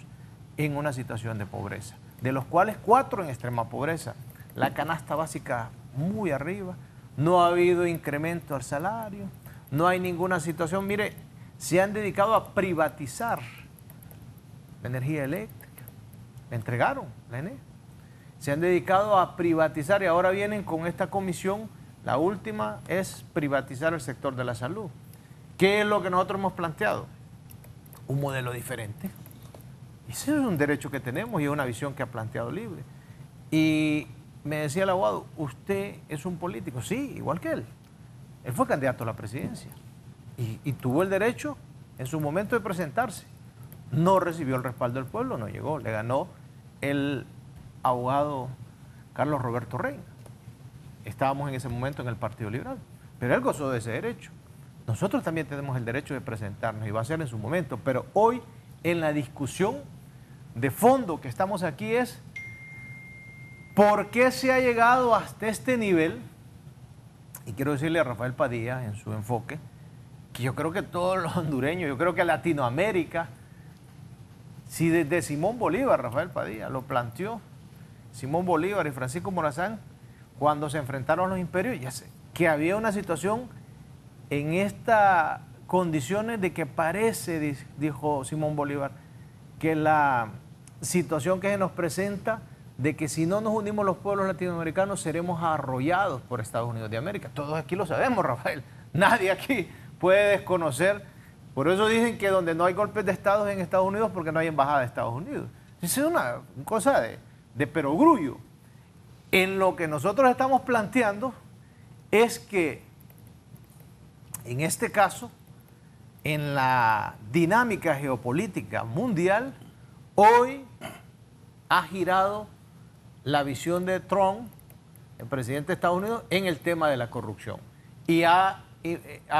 en una situación de pobreza, de los cuales 4 en extrema pobreza. La canasta básica muy arriba, no ha habido incremento al salario, no hay ninguna situación. Mire, se han dedicado a privatizar la energía eléctrica, la entregaron, la ENE. Se han dedicado a privatizar y ahora vienen con esta comisión, la última es privatizar el sector de la salud. ¿Qué es lo que nosotros hemos planteado? Un modelo diferente. Ese es un derecho que tenemos y es una visión que ha planteado Libre. Y me decía el abogado, ¿usted es un político? Sí, igual que él. Él fue candidato a la presidencia y tuvo el derecho en su momento de presentarse. No recibió el respaldo del pueblo, no llegó. Le ganó el abogado Carlos Roberto Reina. Estábamos en ese momento en el Partido Liberal, pero él gozó de ese derecho. Nosotros también tenemos el derecho de presentarnos y va a ser en su momento, pero hoy en la discusión de fondo que estamos aquí es ¿por qué se ha llegado hasta este nivel? Y quiero decirle a Rafael Padilla en su enfoque que yo creo que todos los hondureños, yo creo que Latinoamérica, si desde Simón Bolívar, Rafael Padilla lo planteó, Simón Bolívar y Francisco Morazán, cuando se enfrentaron los imperios, ya sé, que había una situación en estas condiciones de que parece, dijo Simón Bolívar, que la situación que se nos presenta de que si no nos unimos los pueblos latinoamericanos seremos arrollados por Estados Unidos de América. Todos aquí lo sabemos, Rafael. Nadie aquí puede desconocer. Por eso dicen que donde no hay golpes de Estado es en Estados Unidos, porque no hay embajada de Estados Unidos. Esa es una cosa de perogrullo. En lo que nosotros estamos planteando es que, en este caso, en la dinámica geopolítica mundial, hoy ha girado la visión de Trump, el presidente de Estados Unidos, en el tema de la corrupción. Y ha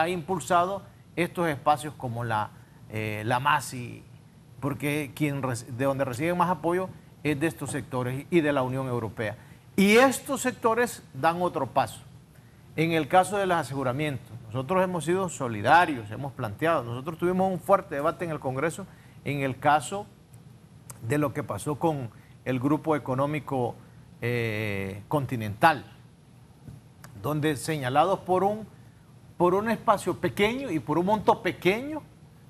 impulsado estos espacios como la MASI, porque de donde reciben más apoyo es de estos sectores y de la Unión Europea. Y estos sectores dan otro paso. En el caso de los aseguramientos, nosotros hemos sido solidarios, hemos planteado, nosotros tuvimos un fuerte debate en el Congreso en el caso de lo que pasó con el Grupo Económico Continental, donde señalados por un espacio pequeño y por un monto pequeño,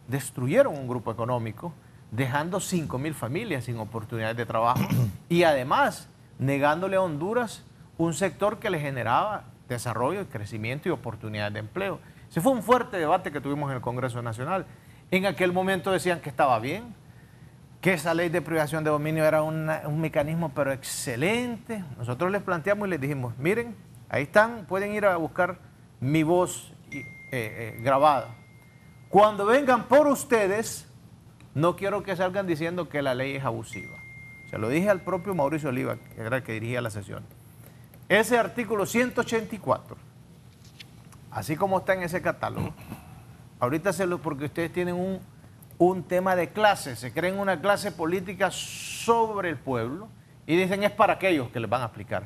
destruyeron un grupo económico, dejando 5.000 familias sin oportunidades de trabajo y además negándole a Honduras un sector que le generaba desarrollo, crecimiento y oportunidades de empleo. Ese fue un fuerte debate que tuvimos en el Congreso Nacional. En aquel momento decían que estaba bien, que esa ley de privación de dominio era un mecanismo pero excelente. Nosotros les planteamos y les dijimos, miren, ahí están, pueden ir a buscar mi voz grabada. Cuando vengan por ustedes, no quiero que salgan diciendo que la ley es abusiva. Se lo dije al propio Mauricio Oliva, que era el que dirigía la sesión. Ese artículo 184, así como está en ese catálogo, ahorita porque ustedes tienen un tema de clase, se creen una clase política sobre el pueblo y dicen es para aquellos que les van a aplicar.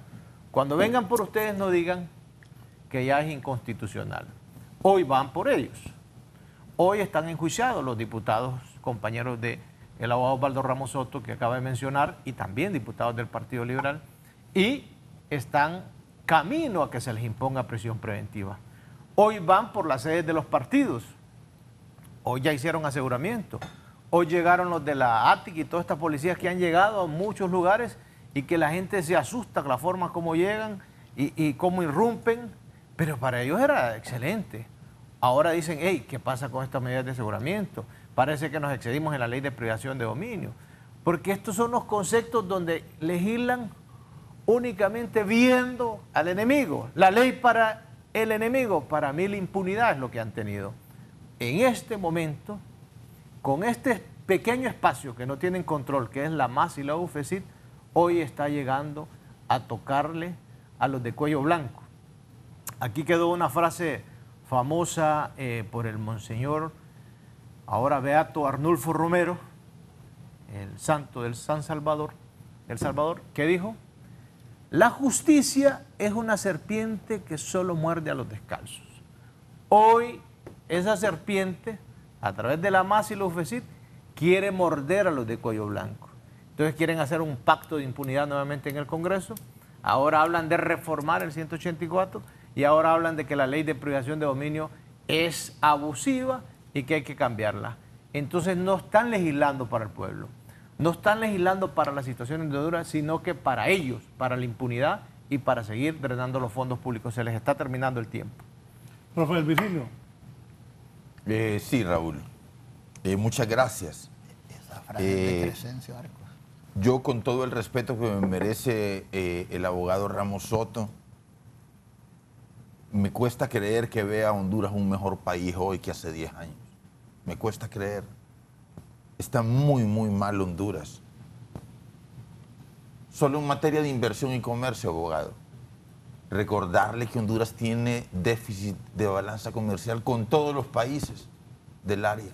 Cuando vengan por ustedes no digan que ya es inconstitucional. Hoy van por ellos. Hoy están enjuiciados los diputados, compañeros del abogado Osvaldo Ramos Soto, que acaba de mencionar, y también diputados del Partido Liberal, y están camino a que se les imponga prisión preventiva. Hoy van por las sedes de los partidos. Hoy ya hicieron aseguramiento. Hoy llegaron los de la ATIC y todas estas policías que han llegado a muchos lugares y que la gente se asusta con la forma como llegan y cómo irrumpen. Pero para ellos era excelente. Ahora dicen, hey, ¿qué pasa con estas medidas de aseguramiento? Parece que nos excedimos en la ley de privación de dominio. Porque estos son los conceptos donde legislan únicamente viendo al enemigo. La ley para el enemigo, para mí la impunidad es lo que han tenido. En este momento, con este pequeño espacio que no tienen control, que es la MAS y la UFECIT, hoy está llegando a tocarle a los de cuello blanco. Aquí quedó una frase famosa por el monseñor, ahora beato Arnulfo Romero, el santo del San Salvador, que dijo: la justicia es una serpiente que solo muerde a los descalzos. Hoy esa serpiente, a través de la MAS y la UFECIT, quiere morder a los de cuello blanco. Entonces quieren hacer un pacto de impunidad nuevamente en el Congreso. Ahora hablan de reformar el 184 y ahora hablan de que la ley de privación de dominio es abusiva y que hay que cambiarla. Entonces no están legislando para el pueblo, no están legislando para las situaciones de Honduras, sino que para ellos, para la impunidad y para seguir drenando los fondos públicos. Se les está terminando el tiempo. Rafael Virgilio. Sí, Raúl. Muchas gracias. Esa frase de Crescencio Arcos. Yo, con todo el respeto que me merece el abogado Ramos Soto, me cuesta creer que vea a Honduras un mejor país hoy que hace 10 años. Me cuesta creer. Está muy, muy mal Honduras. Solo en materia de inversión y comercio, abogado. Recordarle que Honduras tiene déficit de balanza comercial con todos los países del área.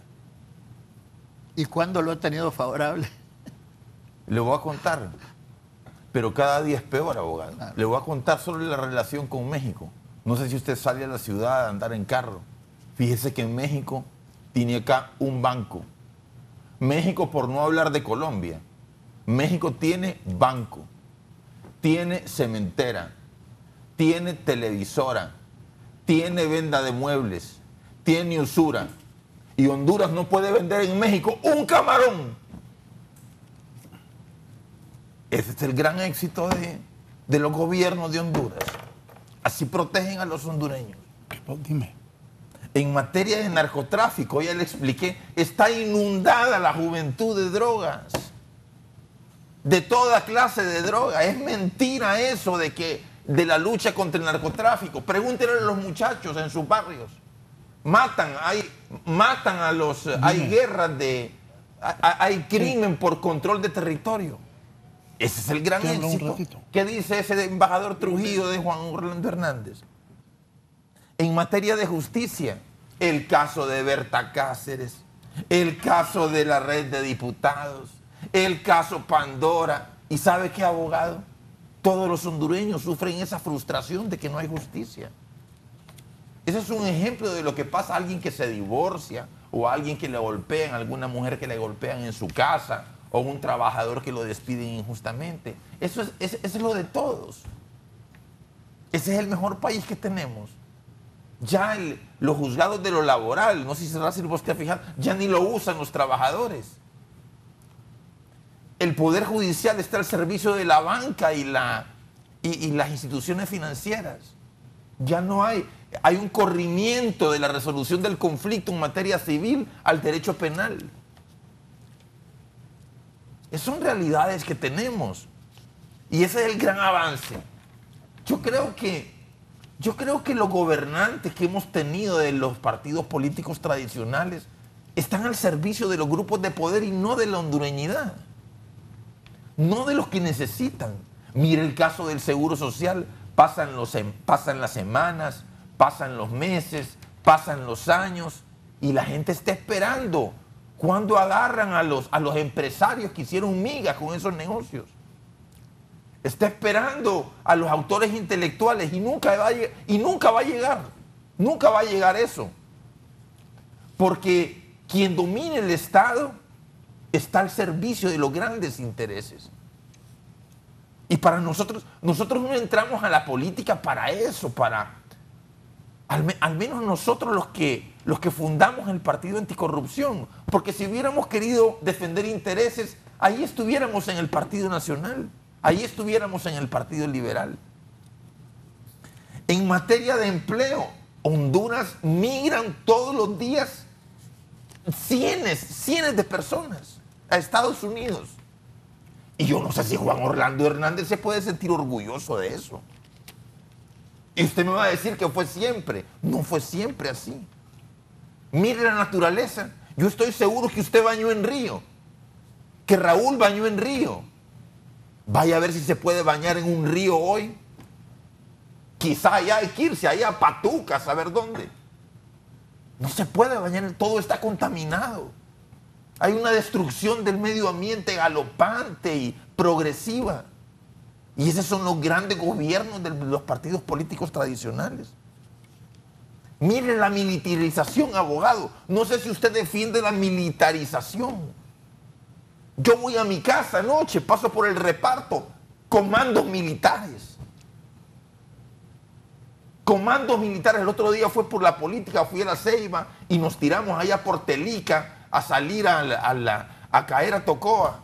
¿Y cuándo lo ha tenido favorable? Le voy a contar, pero cada día es peor, abogado. Claro. Le voy a contar sobre la relación con México. No sé si usted sale a la ciudad a andar en carro. Fíjese que en México tiene acá un banco. México, por no hablar de Colombia, México tiene banco, tiene cementera, tiene televisora, tiene venta de muebles, tiene usura, y Honduras no puede vender en México un camarón. Ese es el gran éxito de los gobiernos de Honduras. Así protegen a los hondureños. Dime. En materia de narcotráfico, ya le expliqué, está inundada la juventud de drogas. De toda clase de drogas. Es mentira eso de la lucha contra el narcotráfico. Pregúntenle a los muchachos en sus barrios. Matan a los... Dime. Hay guerras hay crimen por control de territorio. Ese es el gran éxito. ¿Qué dice ese embajador Trujillo de Juan Orlando Hernández? En materia de justicia, el caso de Berta Cáceres, el caso de la red de diputados, el caso Pandora. ¿Y sabe qué, abogado? Todos los hondureños sufren esa frustración de que no hay justicia. Ese es un ejemplo de lo que pasa a alguien que se divorcia, o a alguien que le golpean, a alguna mujer que le golpean en su casa, o un trabajador que lo despiden injustamente. Eso es lo de todos. Ese es el mejor país que tenemos. Ya los juzgados de lo laboral, no sé si se va a usted a fijar, ya ni lo usan los trabajadores. El Poder Judicial está al servicio de la banca y las instituciones financieras. Ya no hay un corrimiento de la resolución del conflicto en materia civil al derecho penal. Esas son realidades que tenemos. Y ese es el gran avance. Yo creo que los gobernantes que hemos tenido de los partidos políticos tradicionales están al servicio de los grupos de poder y no de la hondureñidad. No de los que necesitan. Mire el caso del Seguro Social. Pasan las semanas, pasan los meses, pasan los años y la gente está esperando cuando agarran a los empresarios que hicieron migas con esos negocios. Está esperando a los autores intelectuales y nunca va a llegar. Nunca va a llegar eso. Porque quien domine el Estado está al servicio de los grandes intereses. Y para nosotros no entramos a la política para eso, al menos nosotros los que fundamos el Partido Anticorrupción. Porque si hubiéramos querido defender intereses, ahí estuviéramos en el Partido Nacional. Ahí estuviéramos en el Partido Liberal. En materia de empleo, Honduras migran todos los días cientos de personas a Estados Unidos. Y yo no sé si Juan Orlando Hernández se puede sentir orgulloso de eso. Y usted me va a decir que fue siempre. No fue siempre así. Mire la naturaleza. Yo estoy seguro que usted bañó en río. Que Raúl bañó en río. Vaya a ver si se puede bañar en un río hoy. Quizá allá hay que irse, allá a Patuca, a saber dónde. No se puede bañar, todo está contaminado. Hay una destrucción del medio ambiente galopante y progresiva. Y esos son los grandes gobiernos de los partidos políticos tradicionales. Mire la militarización, abogado. No sé si usted defiende la militarización. Yo voy a mi casa anoche, paso por el reparto, comandos militares. Comandos militares. El otro día fue por la política, fui a La Ceiba y nos tiramos allá por Telica a salir a caer a Tocoa.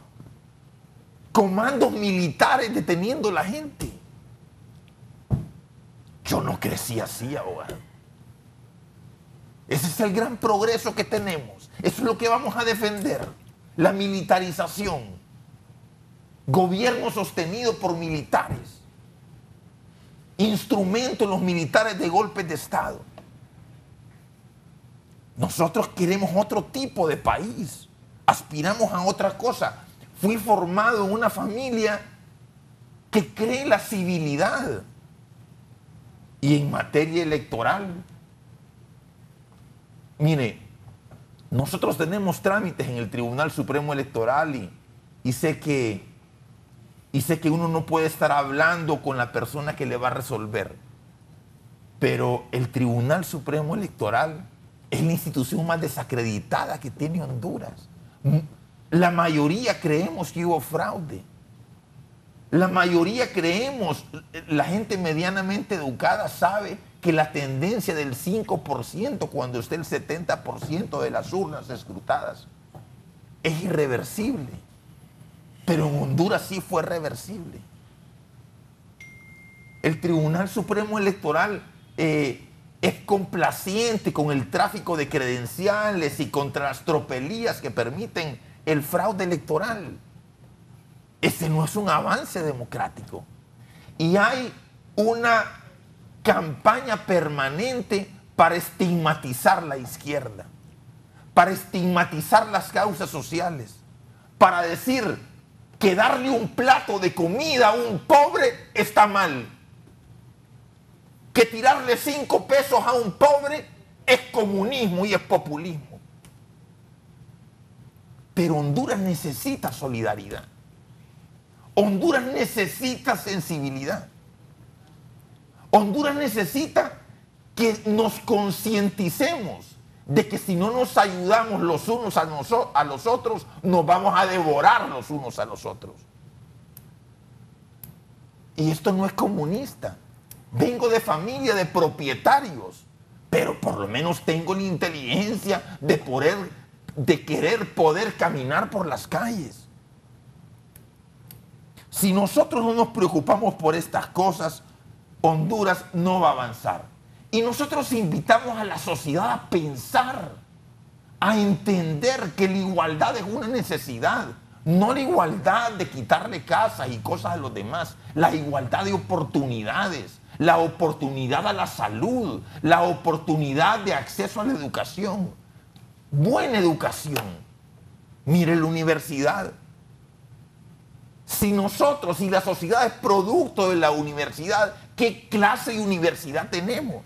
Comandos militares deteniendo a la gente. Yo no crecí así, abogado. Ese es el gran progreso que tenemos. Eso es lo que vamos a defender. La militarización. Gobierno sostenido por militares. Instrumentos los militares de golpes de Estado. Nosotros queremos otro tipo de país. Aspiramos a otra cosa. Fui formado en una familia que cree en la civilidad. Y en materia electoral, mire, nosotros tenemos trámites en el Tribunal Supremo Electoral y sé que uno no puede estar hablando con la persona que le va a resolver. Pero el Tribunal Supremo Electoral es la institución más desacreditada que tiene Honduras. La mayoría creemos que hubo fraude. La mayoría creemos, la gente medianamente educada sabe que la tendencia del 5% cuando esté el 70% de las urnas escrutadas es irreversible. Pero en Honduras sí fue reversible. El Tribunal Supremo Electoral es complaciente con el tráfico de credenciales y contra las tropelías que permiten el fraude electoral. Ese no es un avance democrático. Y hay una campaña permanente para estigmatizar la izquierda, para estigmatizar las causas sociales, para decir que darle un plato de comida a un pobre está mal, que tirarle 5 pesos a un pobre es comunismo y es populismo. Pero Honduras necesita solidaridad. Honduras necesita sensibilidad. Honduras necesita que nos concienticemos de que si no nos ayudamos los unos a los otros, nos vamos a devorar los unos a los otros. Y esto no es comunista. Vengo de familia de propietarios, pero por lo menos tengo la inteligencia de querer poder caminar por las calles. Si nosotros no nos preocupamos por estas cosas, Honduras no va a avanzar. Y nosotros invitamos a la sociedad a pensar, a entender que la igualdad es una necesidad, no la igualdad de quitarle casas y cosas a los demás, la igualdad de oportunidades, la oportunidad a la salud, la oportunidad de acceso a la educación, buena educación. Mire la universidad. Si nosotros, si la sociedad es producto de la universidad, ¿qué clase de universidad tenemos?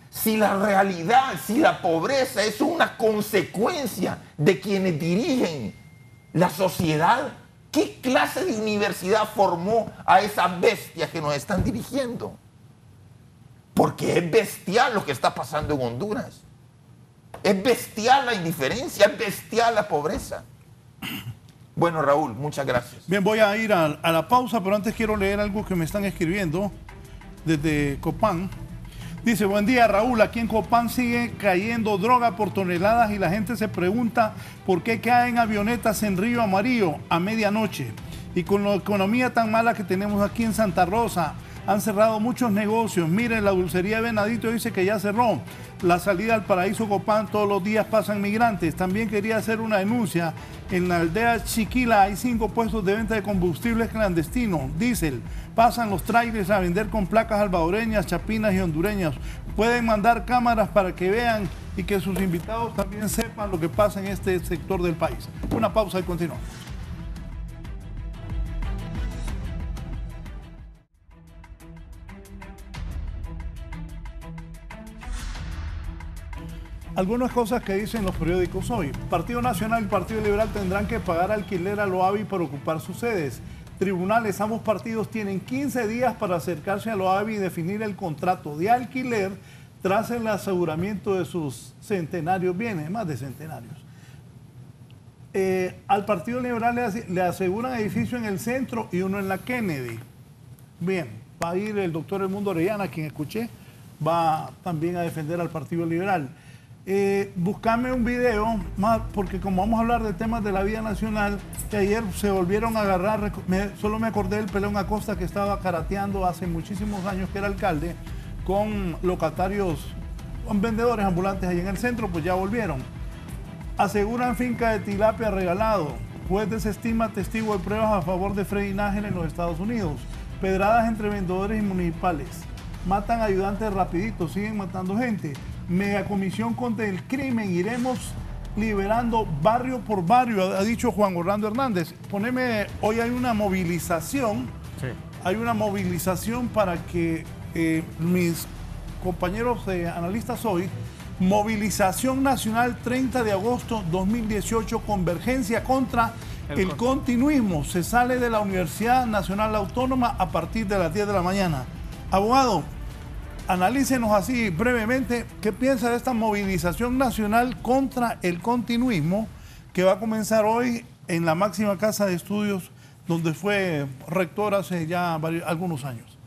Si la realidad, si la pobreza es una consecuencia de quienes dirigen la sociedad, ¿qué clase de universidad formó a esas bestias que nos están dirigiendo? Porque es bestial lo que está pasando en Honduras. Es bestial la indiferencia, es bestial la pobreza. Bueno, Raúl, muchas gracias. Bien, voy a ir a la pausa, pero antes quiero leer algo que me están escribiendo desde Copán. Dice, buen día, Raúl, aquí en Copán sigue cayendo droga por toneladas y la gente se pregunta por qué caen avionetas en Río Amarillo a medianoche. Y con la economía tan mala que tenemos aquí en Santa Rosa, han cerrado muchos negocios. Miren, la dulcería Venadito dice que ya cerró. La salida al Paraíso Copán, todos los días pasan migrantes. También quería hacer una denuncia. En la aldea Chiquila hay 5 puestos de venta de combustibles clandestinos, diésel. Pasan los trailers a vender con placas salvadoreñas, chapinas y hondureñas. Pueden mandar cámaras para que vean y que sus invitados también sepan lo que pasa en este sector del país. Una pausa y continuamos. Algunas cosas que dicen los periódicos hoy. Partido Nacional y Partido Liberal tendrán que pagar alquiler a Loavi para ocupar sus sedes. Tribunales, ambos partidos tienen 15 días para acercarse a Loavi y definir el contrato de alquiler tras el aseguramiento de sus centenarios bienes, más de centenarios. Al Partido Liberal le aseguran edificio en el centro y uno en la Kennedy. Bien, va a ir el doctor Edmundo Orellana, quien escuché, va también a defender al Partido Liberal. Buscame un video más, porque como vamos a hablar de temas de la vida nacional, que ayer se volvieron a agarrar, solo me acordé del Pelón Acosta que estaba karateando hace muchísimos años, que era alcalde, con locatarios, con vendedores ambulantes ahí en el centro, pues ya volvieron. Aseguran finca de tilapia regalado. Juez desestima testigo de pruebas a favor de Freddy Nájera en los Estados Unidos. Pedradas entre vendedores y municipales. Matan ayudantes rapidito, siguen matando gente. Megacomisión contra el crimen, iremos liberando barrio por barrio, ha dicho Juan Orlando Hernández. Hoy hay una movilización, sí. Hay una movilización para que mis compañeros analistas hoy, movilización nacional 30 de agosto 2018, convergencia contra el continuismo. Se sale de la Universidad Nacional Autónoma a partir de las 10 de la mañana. Abogado, analícenos así brevemente qué piensa de esta movilización nacional contra el continuismo que va a comenzar hoy en la máxima casa de estudios donde fue rector hace ya algunos años?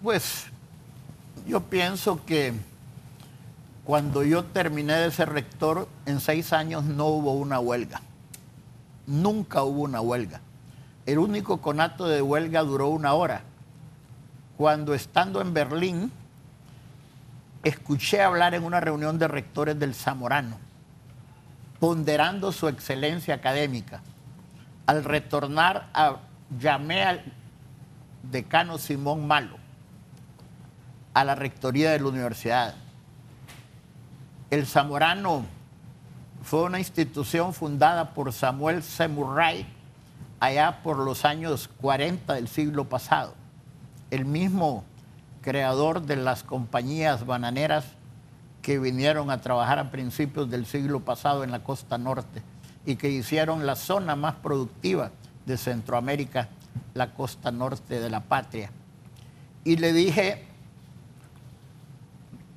Pues yo pienso que cuando yo terminé de ser rector, en 6 años no hubo una huelga. Nunca hubo una huelga. El único conato de huelga duró 1 hora. Cuando estando en Berlín, escuché hablar en una reunión de rectores del Zamorano, ponderando su excelencia académica. Al retornar, llamé al decano Simón Malo a la rectoría de la universidad. El Zamorano fue una institución fundada por Samuel C. Murray allá por los años 40 del siglo pasado. El mismo creador de las compañías bananeras que vinieron a trabajar a principios del siglo pasado en la costa norte y que hicieron la zona más productiva de Centroamérica, la costa norte de la patria. Y le dije,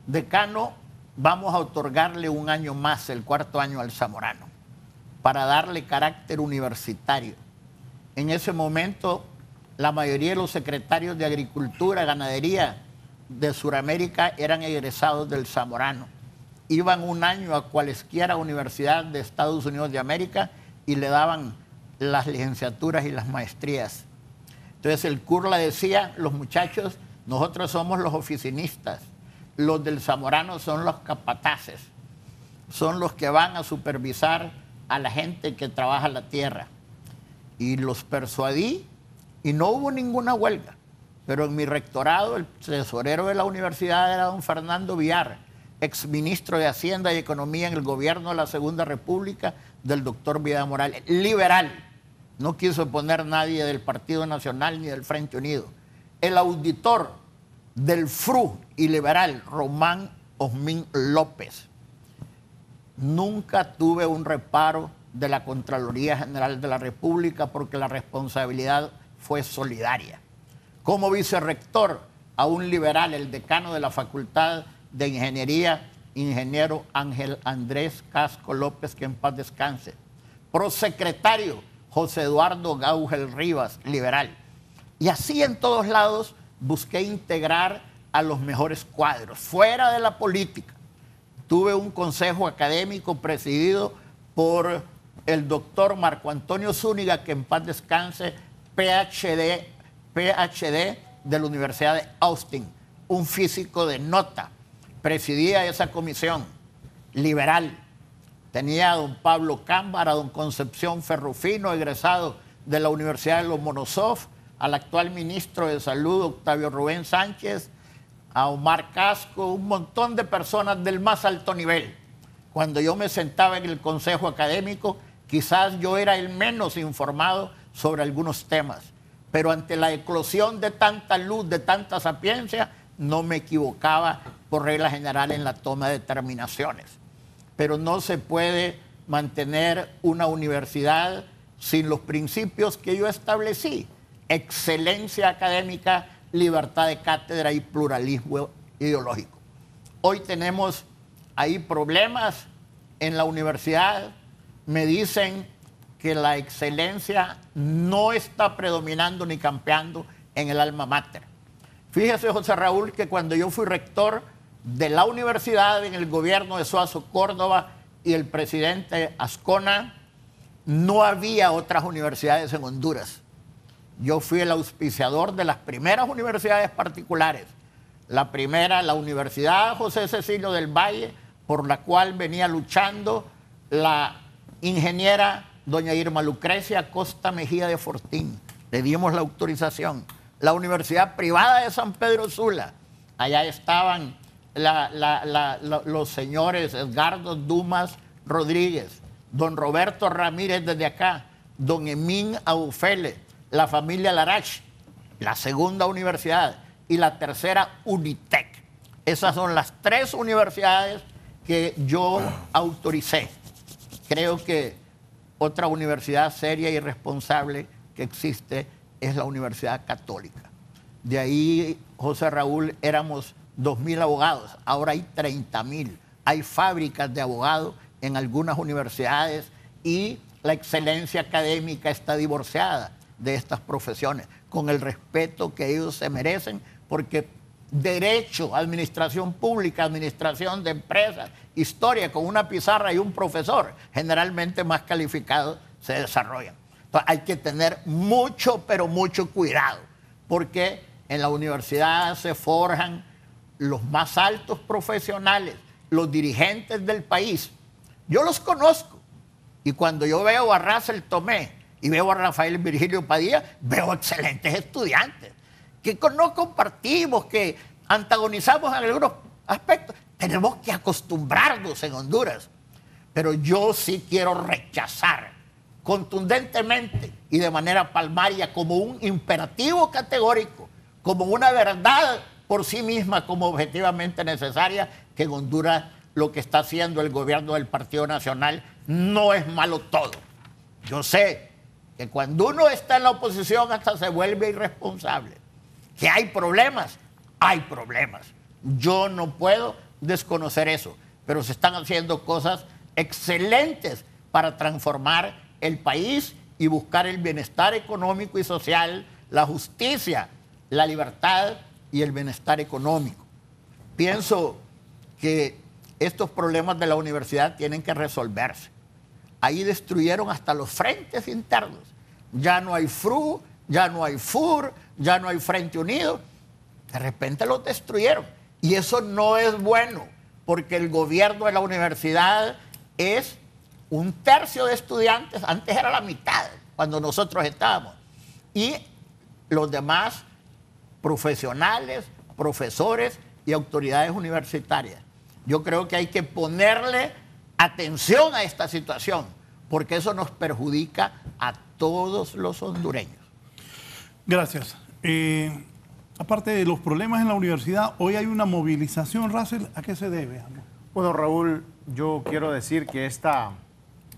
decano, vamos a otorgarle 1 año más, el 4º año al Zamorano, para darle carácter universitario. En ese momento, la mayoría de los secretarios de Agricultura, Ganadería de Sudamérica eran egresados del Zamorano. Iban 1 año a cualesquiera universidad de Estados Unidos de América y le daban las licenciaturas y las maestrías. Entonces el curla decía, los muchachos, nosotros somos los oficinistas, los del Zamorano son los capataces, son los que van a supervisar a la gente que trabaja la tierra. Y los persuadí y no hubo ninguna huelga. Pero en mi rectorado el tesorero de la universidad era don Fernando Villar, exministro de Hacienda y Economía en el gobierno de la Segunda República del doctor Vidal Morales, liberal. No quiso poner nadie del Partido Nacional ni del Frente Unido. El auditor del FRU y liberal, Román Osmín López. Nunca tuve un reparo de la Contraloría General de la República porque la responsabilidad fue solidaria. Como vicerrector, a un liberal, el decano de la Facultad de Ingeniería, ingeniero Ángel Andrés Casco López, que en paz descanse. Prosecretario, José Eduardo Gaugel Rivas, liberal. Y así en todos lados busqué integrar a los mejores cuadros, fuera de la política. Tuve un consejo académico presidido por el doctor Marco Antonio Zúñiga, que en paz descanse, PhD de la Universidad de Austin, un físico de nota. Presidía esa comisión liberal. Tenía a don Pablo Cámbara, a don Concepción Ferrufino, egresado de la Universidad de Lomonosov, al actual ministro de Salud, Octavio Rubén Sánchez, a Omar Casco, un montón de personas del más alto nivel. Cuando yo me sentaba en el consejo académico, quizás yo era el menos informado sobre algunos temas, pero ante la eclosión de tanta luz, de tanta sapiencia, no me equivocaba por regla general en la toma de determinaciones. Pero no se puede mantener una universidad sin los principios que yo establecí: excelencia académica, libertad de cátedra y pluralismo ideológico. Hoy tenemos ahí problemas en la universidad. Me dicen que la excelencia no está predominando ni campeando en el alma mater. Fíjese, José Raúl, que cuando yo fui rector de la universidad en el gobierno de Suazo Córdoba y el presidente Azcona, no había otras universidades en Honduras. Yo fui el auspiciador de las primeras universidades particulares. La primera, la Universidad José Cecilio del Valle, por la cual venía luchando la ingeniera doña Irma Lucrecia Costa Mejía de Fortín. Le dimos la autorización. La Universidad Privada de San Pedro Sula, allá estaban los señores Edgardo Dumas Rodríguez, don Roberto Ramírez desde acá, don Emín Aufele, la familia Larach, la segunda universidad, y la tercera Unitec. Esas son las 3 universidades que yo autoricé. Creo que otra universidad seria y responsable que existe es la Universidad Católica. De ahí, José Raúl, éramos 2.000 abogados, ahora hay 30.000. Hay fábricas de abogados en algunas universidades y la excelencia académica está divorciada de estas profesiones, con el respeto que ellos se merecen, porque derecho, administración pública, administración de empresas, historia, con una pizarra y un profesor, generalmente más calificados, se desarrollan. Entonces, hay que tener mucho, pero mucho cuidado, porque en la universidad se forjan los más altos profesionales, los dirigentes del país. Yo los conozco, y cuando yo veo a Russell Tomé y veo a Rafael Virgilio Padilla, veo excelentes estudiantes, que no compartimos, que antagonizamos en algunos aspectos. Tenemos que acostumbrarnos en Honduras. Pero yo sí quiero rechazar contundentemente y de manera palmaria, como un imperativo categórico, como una verdad por sí misma, como objetivamente necesaria, que en Honduras lo que está haciendo el gobierno del Partido Nacional no es malo todo. Yo sé que cuando uno está en la oposición hasta se vuelve irresponsable. Que hay problemas, hay problemas. Yo no puedo desconocer eso, pero se están haciendo cosas excelentes para transformar el país y buscar el bienestar económico y social, la justicia, la libertad y el bienestar económico. Pienso que estos problemas de la universidad tienen que resolverse. Ahí destruyeron hasta los frentes internos. Ya no hay FRU, ya no hay FUR, ya no hay Frente Unido. De repente los destruyeron. Y eso no es bueno, porque el gobierno de la universidad es 1/3 de estudiantes, antes era la mitad, cuando nosotros estábamos. Y los demás profesionales, profesores y autoridades universitarias. Yo creo que hay que ponerle atención a esta situación, porque eso nos perjudica a todos los hondureños. Gracias. Aparte de los problemas en la universidad, hoy hay una movilización, Russell. ¿A qué se debe? Bueno, Raúl, yo quiero decir que esta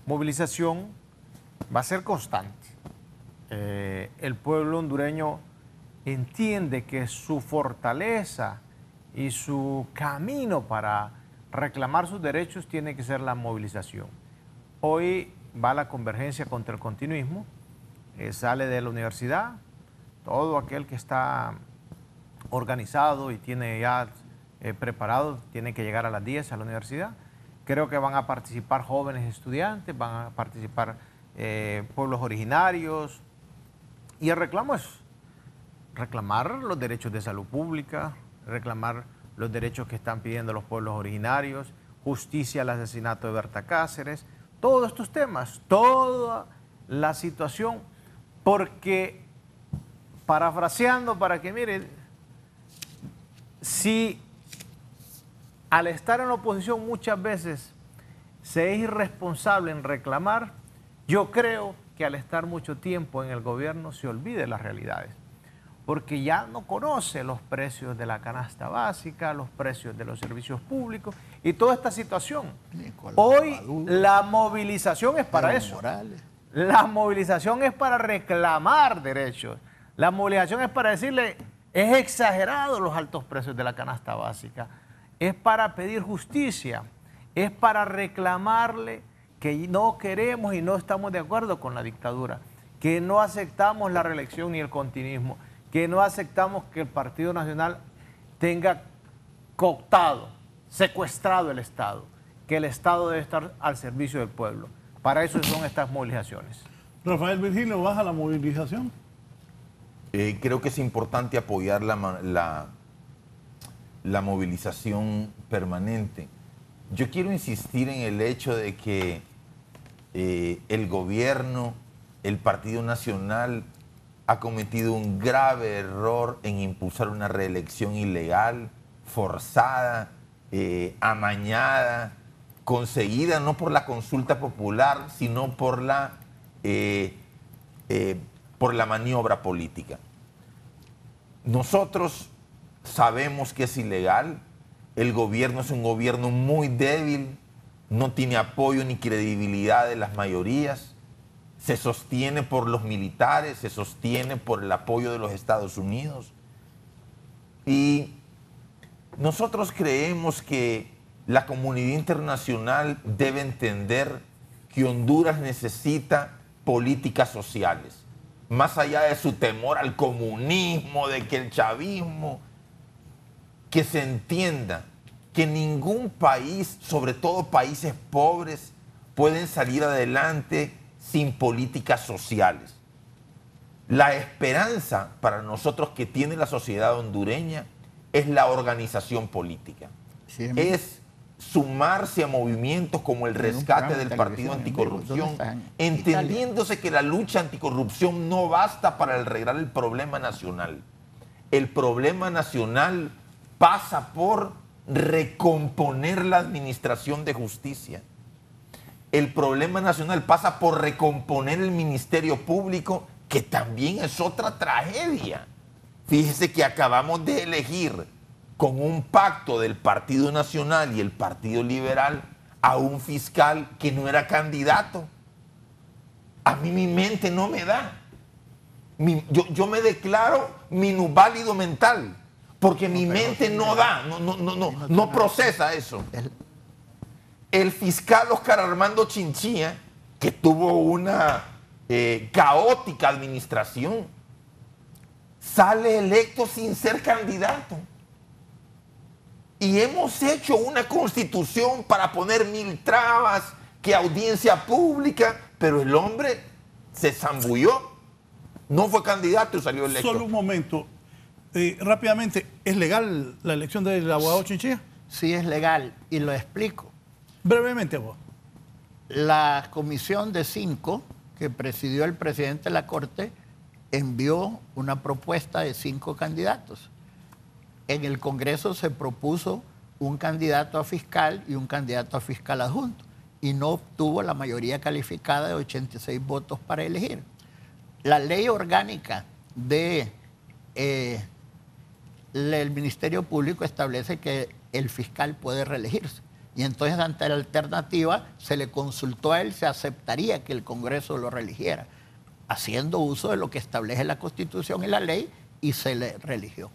movilización va a ser constante. El pueblo hondureño entiende que su fortaleza y su camino para reclamar sus derechos tiene que ser la movilización. Hoy va la convergencia contra el continuismo, sale de la universidad, todo aquel que está organizado y tiene ya preparado, tiene que llegar a las 10 a la universidad. Creo que van a participar jóvenes estudiantes, van a participar pueblos originarios, y el reclamo es reclamar los derechos de salud pública, reclamar los derechos que están pidiendo los pueblos originarios, justicia al asesinato de Berta Cáceres, todos estos temas, toda la situación, porque, parafraseando para que miren, si al estar en la oposición muchas veces se es irresponsable en reclamar, yo creo que al estar mucho tiempo en el gobierno se olvide las realidades, porque ya no conoce los precios de la canasta básica, los precios de los servicios públicos y toda esta situación. Hoy la movilización es para eso. La movilización es para reclamar derechos. La movilización es para decirle, es exagerado los altos precios de la canasta básica. Es para pedir justicia, es para reclamarle que no queremos y no estamos de acuerdo con la dictadura, que no aceptamos la reelección ni el continuismo, que no aceptamos que el Partido Nacional tenga cooptado, secuestrado el Estado, que el Estado debe estar al servicio del pueblo. Para eso son estas movilizaciones. Rafael Virgilio, ¿vas a la movilización? Creo que es importante apoyar la movilización permanente. Yo quiero insistir en el hecho de que el gobierno, el Partido Nacional, ha cometido un grave error en impulsar una reelección ilegal, forzada, amañada, conseguida no por la consulta popular, sino por la maniobra política. Nosotros sabemos que es ilegal, el gobierno es un gobierno muy débil, no tiene apoyo ni credibilidad de las mayorías, se sostiene por los militares, se sostiene por el apoyo de los Estados Unidos. Y nosotros creemos que la comunidad internacional debe entender que Honduras necesita políticas sociales. Más allá de su temor al comunismo, de que el chavismo, que se entienda que ningún país, sobre todo países pobres, pueden salir adelante sin políticas sociales. La esperanza para nosotros que tiene la sociedad hondureña es la organización política. Sí, es sumarse a movimientos como el rescate del Partido Anticorrupción, entendiéndose que la lucha anticorrupción no basta para arreglar el problema nacional. El problema nacional pasa por recomponer la administración de justicia. El problema nacional pasa por recomponer el Ministerio Público, que también es otra tragedia. Fíjese que acabamos de elegir con un pacto del Partido Nacional y el Partido Liberal a un fiscal que no era candidato. A mí mi mente no me da. Yo me declaro minusválido mental, porque mi mente no da, no procesa eso. El fiscal Oscar Armando Chinchilla, que tuvo una caótica administración, sale electo sin ser candidato. Y hemos hecho una constitución para poner 1000 trabas, que audiencia pública, pero el hombre se zambulló, no fue candidato y salió electo. Solo un momento, rápidamente, ¿es legal la elección del abogado Chinchilla? Sí, es legal, y lo explico. Brevemente, abogado. La comisión de 5 que presidió el presidente de la Corte envió una propuesta de 5 candidatos. En el Congreso se propuso un candidato a fiscal y un candidato a fiscal adjunto, y no obtuvo la mayoría calificada de 86 votos para elegir. La ley orgánica del Ministerio Público establece que el fiscal puede reelegirse. Y entonces, ante la alternativa, se le consultó a él si aceptaría que el Congreso lo reeligiera, haciendo uso de lo que establece la Constitución y la ley, y se le reeligió.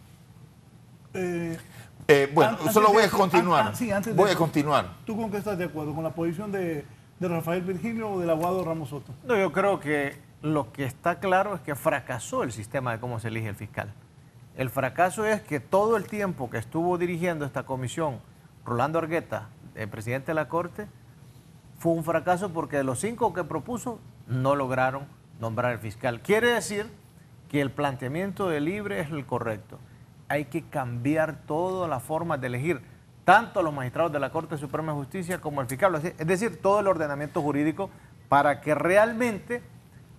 Bueno, solo voy a continuar. Voy a continuar. ¿Tú con qué estás de acuerdo? ¿Con la posición de Rafael Virgilio o del abogado Ramos Soto? No, yo creo que lo que está claro es que fracasó el sistema de cómo se elige el fiscal. El fracaso es que todo el tiempo que estuvo dirigiendo esta comisión Rolando Argueta, el presidente de la Corte, fue un fracaso porque de los 5 que propuso no lograron nombrar el fiscal. Quiere decir que el planteamiento de Libre es el correcto. Hay que cambiar todas las formas de elegir, tanto a los magistrados de la Corte Suprema de Justicia como al fiscal. Es decir, todo el ordenamiento jurídico para que realmente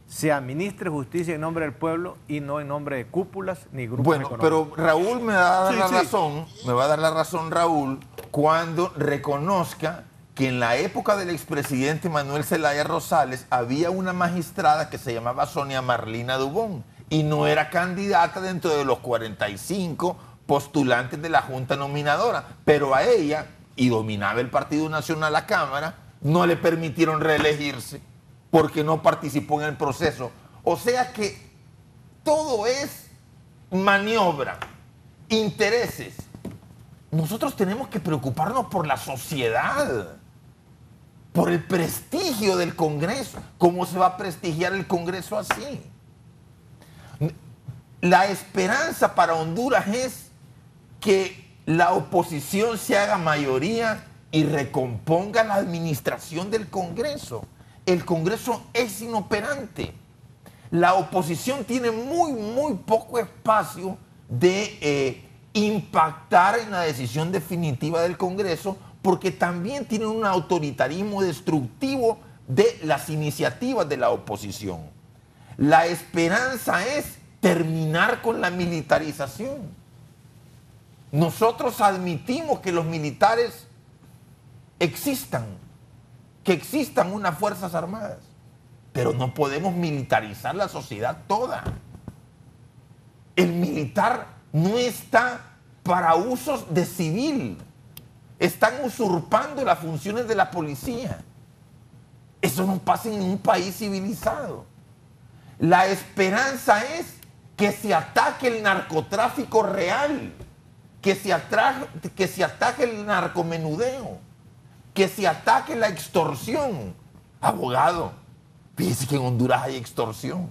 se administre justicia en nombre del pueblo y no en nombre de cúpulas ni grupos económicos. Pero Raúl me va a dar me va a dar la razón, Raúl, cuando reconozca que en la época del expresidente Manuel Zelaya Rosales había una magistrada que se llamaba Sonia Marlina Dubón, y no era candidata dentro de los 45 postulantes de la Junta Nominadora, pero a ella, y dominaba el Partido Nacional la Cámara, no le permitieron reelegirse porque no participó en el proceso. O sea que todo es maniobra, intereses. Nosotros tenemos que preocuparnos por la sociedad, por el prestigio del Congreso. ¿Cómo se va a prestigiar el Congreso así? La esperanza para Honduras es que la oposición se haga mayoría y recomponga la administración del Congreso. El Congreso es inoperante. La oposición tiene muy poco espacio de impactar en la decisión definitiva del Congreso, porque también tienen un autoritarismo destructivo de las iniciativas de la oposición. La esperanza es terminar con la militarización. Nosotros admitimos que los militares existan, que existan unas fuerzas armadas, pero no podemos militarizar la sociedad toda. El militar no está para usos de civil. Están usurpando las funciones de la policía. Eso no pasa en un país civilizado. La esperanza es que se ataque el narcotráfico real, que se ataque el narcomenudeo, que se ataque la extorsión, Abogado, fíjese que en Honduras hay extorsión.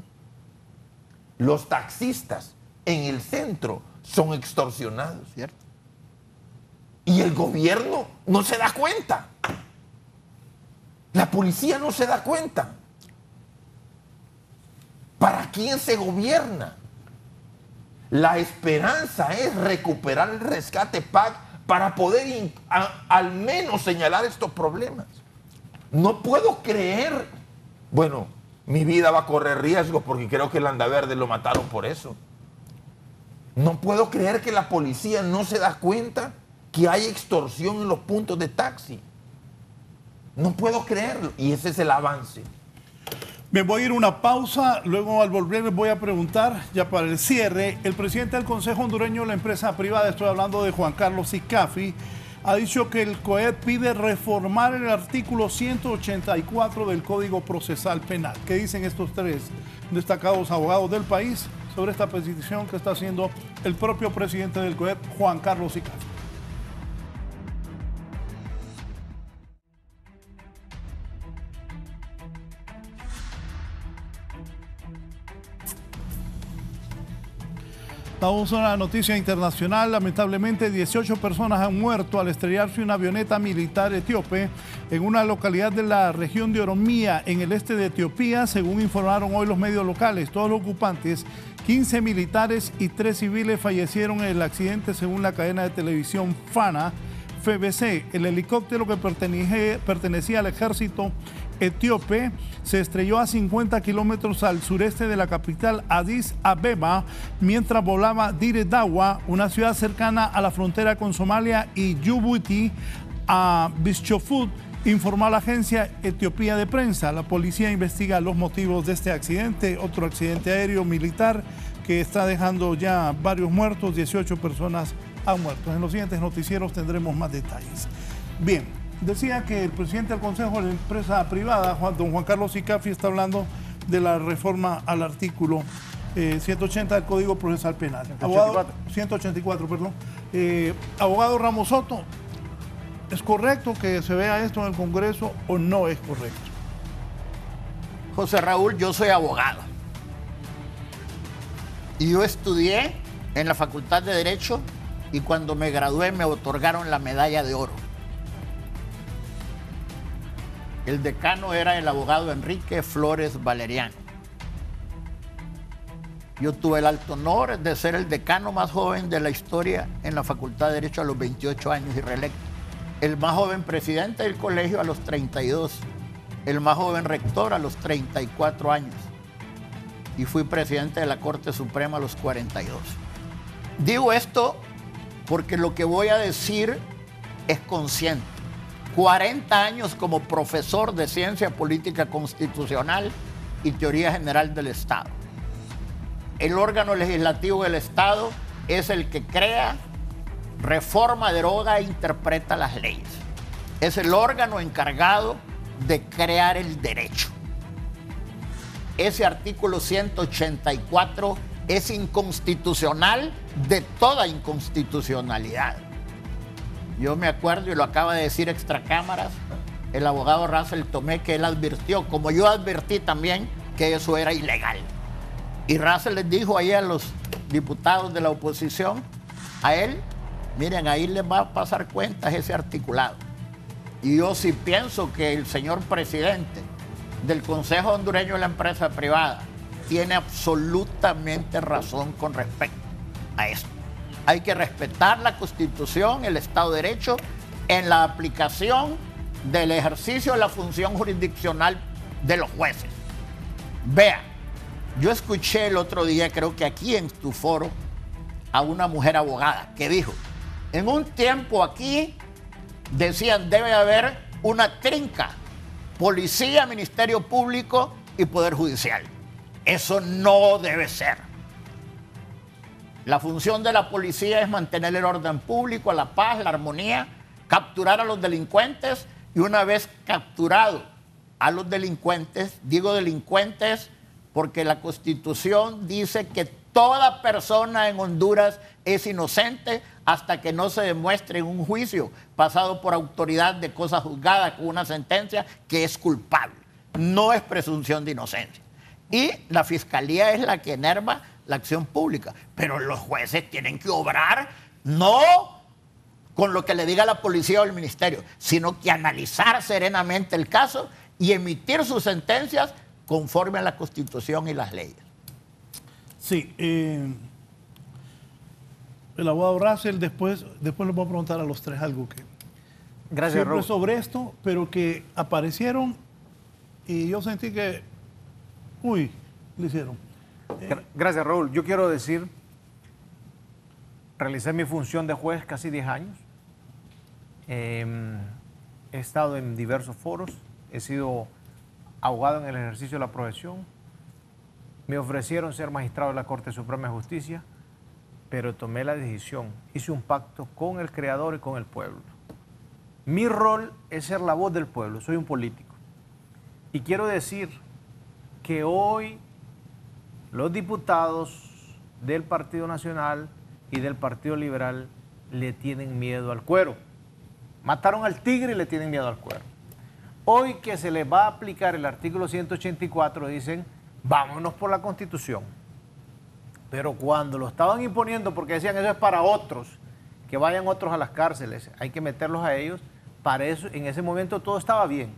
Los taxistas en el centro son extorsionados. ¿Cierto? Y el gobierno no se da cuenta. La policía no se da cuenta. ¿Para quién se gobierna? La esperanza es recuperar el rescate PAC para poder al menos señalar estos problemas. No puedo creer. Bueno, mi vida va a correr riesgo porque creo que el Landaverde lo mataron por eso. No puedo creer que la policía no se da cuenta que hay extorsión en los puntos de taxi. No puedo creerlo. Y ese es el avance. Me voy a ir a una pausa, luego al volver les voy a preguntar, ya para el cierre, el presidente del Consejo Hondureño de la empresa privada, estoy hablando de Juan Carlos Icafi, ha dicho que el COED pide reformar el artículo 184 del Código Procesal Penal. ¿Qué dicen estos tres destacados abogados del país sobre esta petición que está haciendo el propio presidente del COED, Juan Carlos Icafi? Vamos a una noticia internacional. Lamentablemente, 18 personas han muerto al estrellarse una avioneta militar etíope en una localidad de la región de Oromía, en el este de Etiopía, según informaron hoy los medios locales. Todos los ocupantes, 15 militares y 3 civiles, fallecieron en el accidente, según la cadena de televisión Fana, FBC. El helicóptero que pertenecía al ejército etíope se estrelló a 50 kilómetros al sureste de la capital Addis Abeba mientras volaba Dire Dawa, una ciudad cercana a la frontera con Somalia y Djibouti, a Bishofut, informó la agencia Etiopía de prensa. La policía investiga los motivos de este accidente, otro accidente aéreo militar que está dejando ya varios muertos, 18 personas han muerto. En los siguientes noticieros tendremos más detalles. Bien. Decía que el presidente del Consejo de la Empresa Privada, don Juan Carlos Icafi, está hablando de la reforma al artículo 180 del Código Procesal Penal. 184, perdón. Abogado Ramos Soto, ¿es correcto que se vea esto en el Congreso o no es correcto? José Raúl, yo soy abogado. Y yo estudié en la Facultad de Derecho y cuando me gradué me otorgaron la medalla de oro. El decano era el abogado Enrique Flores Valeriano. Yo tuve el alto honor de ser el decano más joven de la historia en la Facultad de Derecho a los 28 años y reelecto. El más joven presidente del colegio a los 32. El más joven rector a los 34 años. Y fui presidente de la Corte Suprema a los 42. Digo esto porque lo que voy a decir es consciente. 40 años como profesor de Ciencia Política Constitucional y Teoría General del Estado. El órgano legislativo del Estado es el que crea, reforma, deroga e interpreta las leyes. Es el órgano encargado de crear el derecho. Ese artículo 184 es inconstitucional de toda inconstitucionalidad. Yo me acuerdo, y lo acaba de decir extracámaras, el abogado Russell Tomé, que él advirtió, como yo advertí también, que eso era ilegal. Y Russell les dijo ahí a los diputados de la oposición, a él, miren, ahí les va a pasar cuentas ese articulado. Y yo sí pienso que el señor presidente del Consejo Hondureño de la Empresa Privada tiene absolutamente razón con respecto a esto. Hay que respetar la Constitución, el Estado de Derecho, en la aplicación del ejercicio de la función jurisdiccional de los jueces. Vea, yo escuché el otro día, creo que aquí en tu foro, a una mujer abogada que dijo, en un tiempo aquí decían debe haber una trinca, policía, Ministerio Público y Poder Judicial. Eso no debe ser. La función de la policía es mantener el orden público, la paz, la armonía, capturar a los delincuentes y una vez capturado a los delincuentes, digo delincuentes porque la Constitución dice que toda persona en Honduras es inocente hasta que no se demuestre en un juicio pasado por autoridad de cosa juzgada con una sentencia que es culpable. no es presunción de inocencia. Y la fiscalía es la que enerva la acción pública. Pero los jueces tienen que obrar no con lo que le diga la policía o el ministerio, sino que analizar serenamente el caso y emitir sus sentencias conforme a la Constitución y las leyes. Sí, el abogado Russell, después les voy a preguntar a los tres algo que Gracias, siempre Raúl. sobre esto, pero que aparecieron y yo sentí que, le hicieron. Gracias, Raúl. Yo quiero decir, realicé mi función de juez casi 10 años. He estado en diversos foros, he sido abogado en el ejercicio de la profesión. Me ofrecieron ser magistrado de la Corte Suprema de Justicia, pero tomé la decisión, hice un pacto con el Creador y con el pueblo. Mi rol es ser la voz del pueblo, soy un político. Y quiero decir que hoy los diputados del Partido Nacional y del Partido Liberal le tienen miedo al cuero. Mataron al tigre y le tienen miedo al cuero. Hoy que se les va a aplicar el artículo 184, dicen, vámonos por la Constitución. Pero cuando lo estaban imponiendo, porque decían, eso es para otros, que vayan otros a las cárceles, hay que meterlos a ellos, para eso, en ese momento todo estaba bien.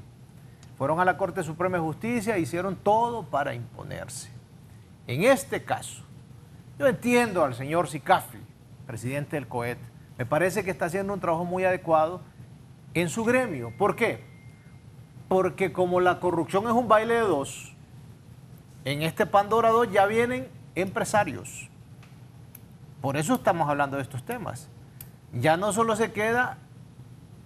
Fueron a la Corte Suprema de Justicia, hicieron todo para imponerse. En este caso, yo entiendo al señor Sicafli, presidente del COET, me parece que está haciendo un trabajo muy adecuado en su gremio. ¿Por qué? Porque como la corrupción es un baile de dos, en este Pandora 2 ya vienen empresarios. Por eso estamos hablando de estos temas. Ya no solo se queda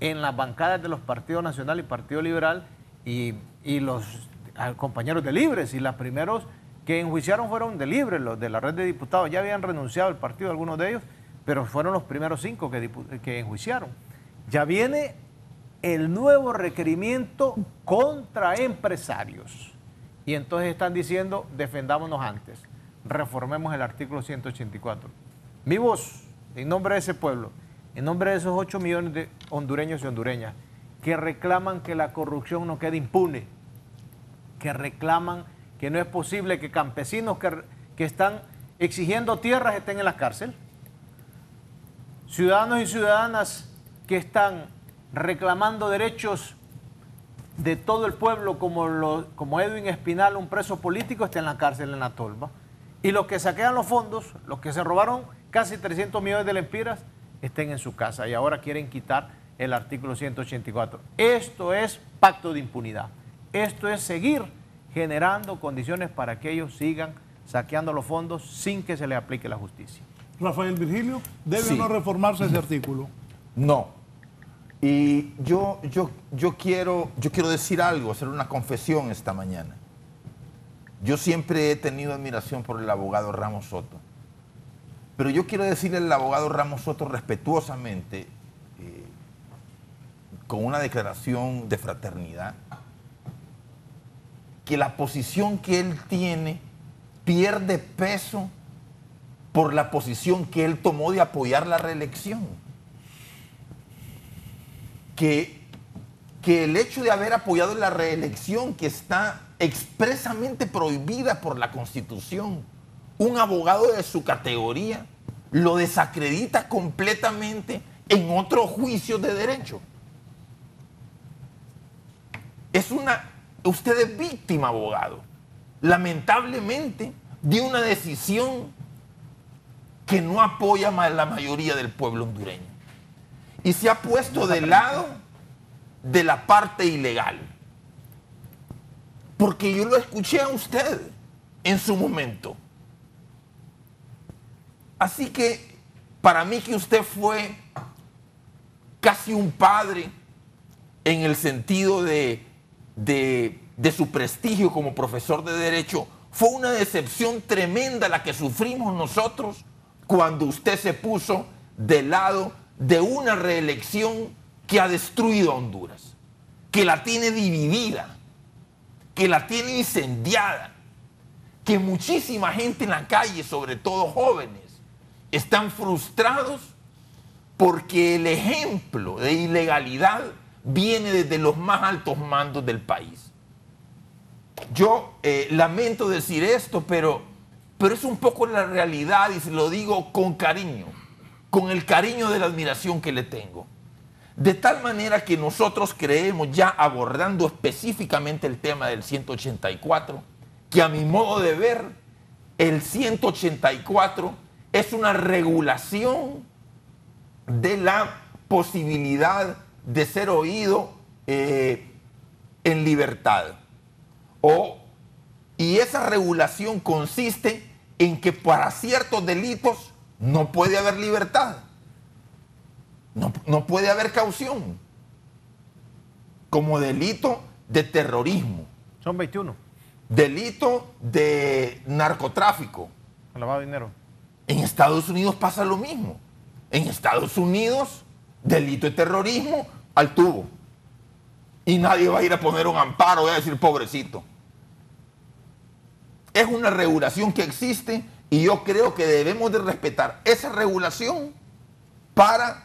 en las bancadas de los partidos Nacional y Partido Liberal y los compañeros de Libres, y los primeros que enjuiciaron fueron de Libres, los de la red de diputados. Ya habían renunciado al partido algunos de ellos, pero fueron los primeros 5 que enjuiciaron. Ya viene el nuevo requerimiento contra empresarios. Y entonces están diciendo, defendámonos antes, reformemos el artículo 184. Mi voz, en nombre de ese pueblo, en nombre de esos 8 millones de hondureños y hondureñas que reclaman que la corrupción no quede impune, que reclaman que no es posible que campesinos que están exigiendo tierras estén en la cárcel, ciudadanos y ciudadanas que están reclamando derechos de todo el pueblo, como Edwin Espinal, un preso político, está en la cárcel en la tolva. Y los que saquean los fondos, los que se robaron casi 300 millones de lempiras, estén en su casa y ahora quieren quitar el artículo 184. Esto es pacto de impunidad. Esto es seguir generando condiciones para que ellos sigan saqueando los fondos sin que se les aplique la justicia. Rafael Virgilio, ¿debe o no reformarse ese artículo? No. Y yo quiero decir algo, hacer una confesión esta mañana. Yo siempre he tenido admiración por el abogado Ramos Soto. Pero yo quiero decirle al abogado Ramos Soto respetuosamente, con una declaración de fraternidad, que la posición que él tiene pierde peso por la posición que él tomó de apoyar la reelección. Que el hecho de haber apoyado la reelección, que está expresamente prohibida por la Constitución, un abogado de su categoría lo desacredita completamente en otro juicio de derecho. Usted es víctima, abogado, lamentablemente, de una decisión que no apoya a la mayoría del pueblo hondureño. Y se ha puesto del lado de la parte ilegal. Porque yo lo escuché a usted en su momento. Así que para mí que usted fue casi un padre en el sentido de su prestigio como profesor de Derecho, fue una decepción tremenda la que sufrimos nosotros cuando usted se puso del lado de una reelección que ha destruido a Honduras, que la tiene dividida, que la tiene incendiada, que muchísima gente en la calle, sobre todo jóvenes, están frustrados porque el ejemplo de ilegalidad viene desde los más altos mandos del país. Yo lamento decir esto, pero es un poco la realidad y se lo digo con cariño, con el cariño de la admiración que le tengo. De tal manera que nosotros creemos, ya abordando específicamente el tema del 184, que a mi modo de ver, el 184 es una regulación de la posibilidad de ser oído en libertad. Y esa regulación consiste en que para ciertos delitos no puede haber libertad. No puede haber caución. Como delito de terrorismo. Son 21. Delito de narcotráfico. Lavado de dinero. En Estados Unidos pasa lo mismo. En Estados Unidos, delito de terrorismo al tubo. Y nadie va a ir a poner un amparo, voy a decir pobrecito. Es una regulación que existe y yo creo que debemos de respetar esa regulación para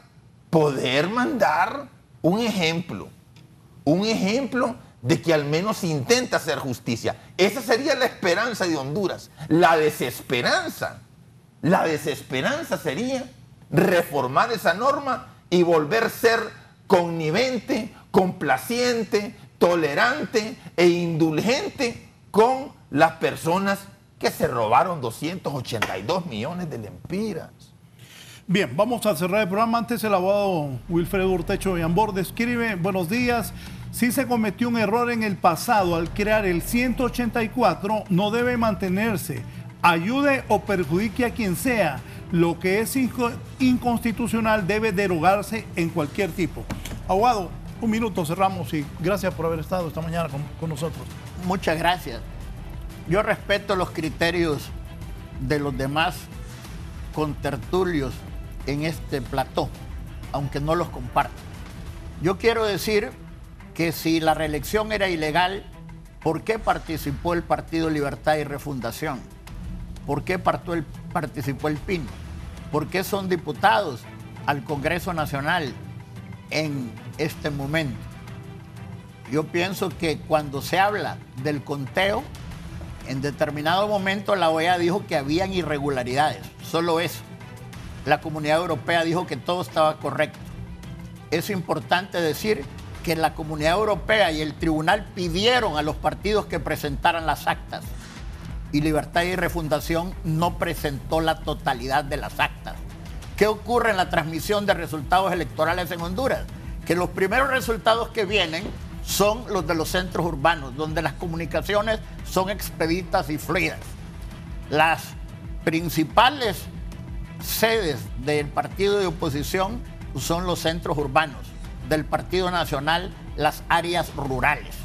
poder mandar un ejemplo de que al menos se intenta hacer justicia. Esa sería la esperanza de Honduras. La desesperanza sería reformar esa norma y volver a ser connivente, complaciente, tolerante e indulgente con las personas que se robaron 282 millones de lempiras. Bien, vamos a cerrar el programa. Antes el abogado Wilfredo Urtecho Yambor escribe: buenos días, si se cometió un error en el pasado al crear el 184, no debe mantenerse, ayude o perjudique a quien sea. Lo que es inconstitucional debe derogarse en cualquier tipo. Abogado, un minuto, cerramos y gracias por haber estado esta mañana con nosotros. Muchas gracias. Yo respeto los criterios de los demás contertulios en este plató, aunque no los comparto. Yo quiero decir que si la reelección era ilegal, ¿por qué participó el Partido Libertad y Refundación? ¿Por qué participó el PIN? ¿Por qué son diputados al Congreso Nacional en este momento? Yo pienso que cuando se habla del conteo, en determinado momento la OEA dijo que habían irregularidades, solo eso. La Comunidad Europea dijo que todo estaba correcto. Es importante decir que la Comunidad Europea y el Tribunal pidieron a los partidos que presentaran las actas. Y Libertad y Refundación no presentó la totalidad de las actas. ¿Qué ocurre en la transmisión de resultados electorales en Honduras? Que los primeros resultados que vienen son los de los centros urbanos, donde las comunicaciones son expeditas y fluidas. Las principales sedes del partido de oposición son los centros urbanos, del Partido Nacional las áreas rurales.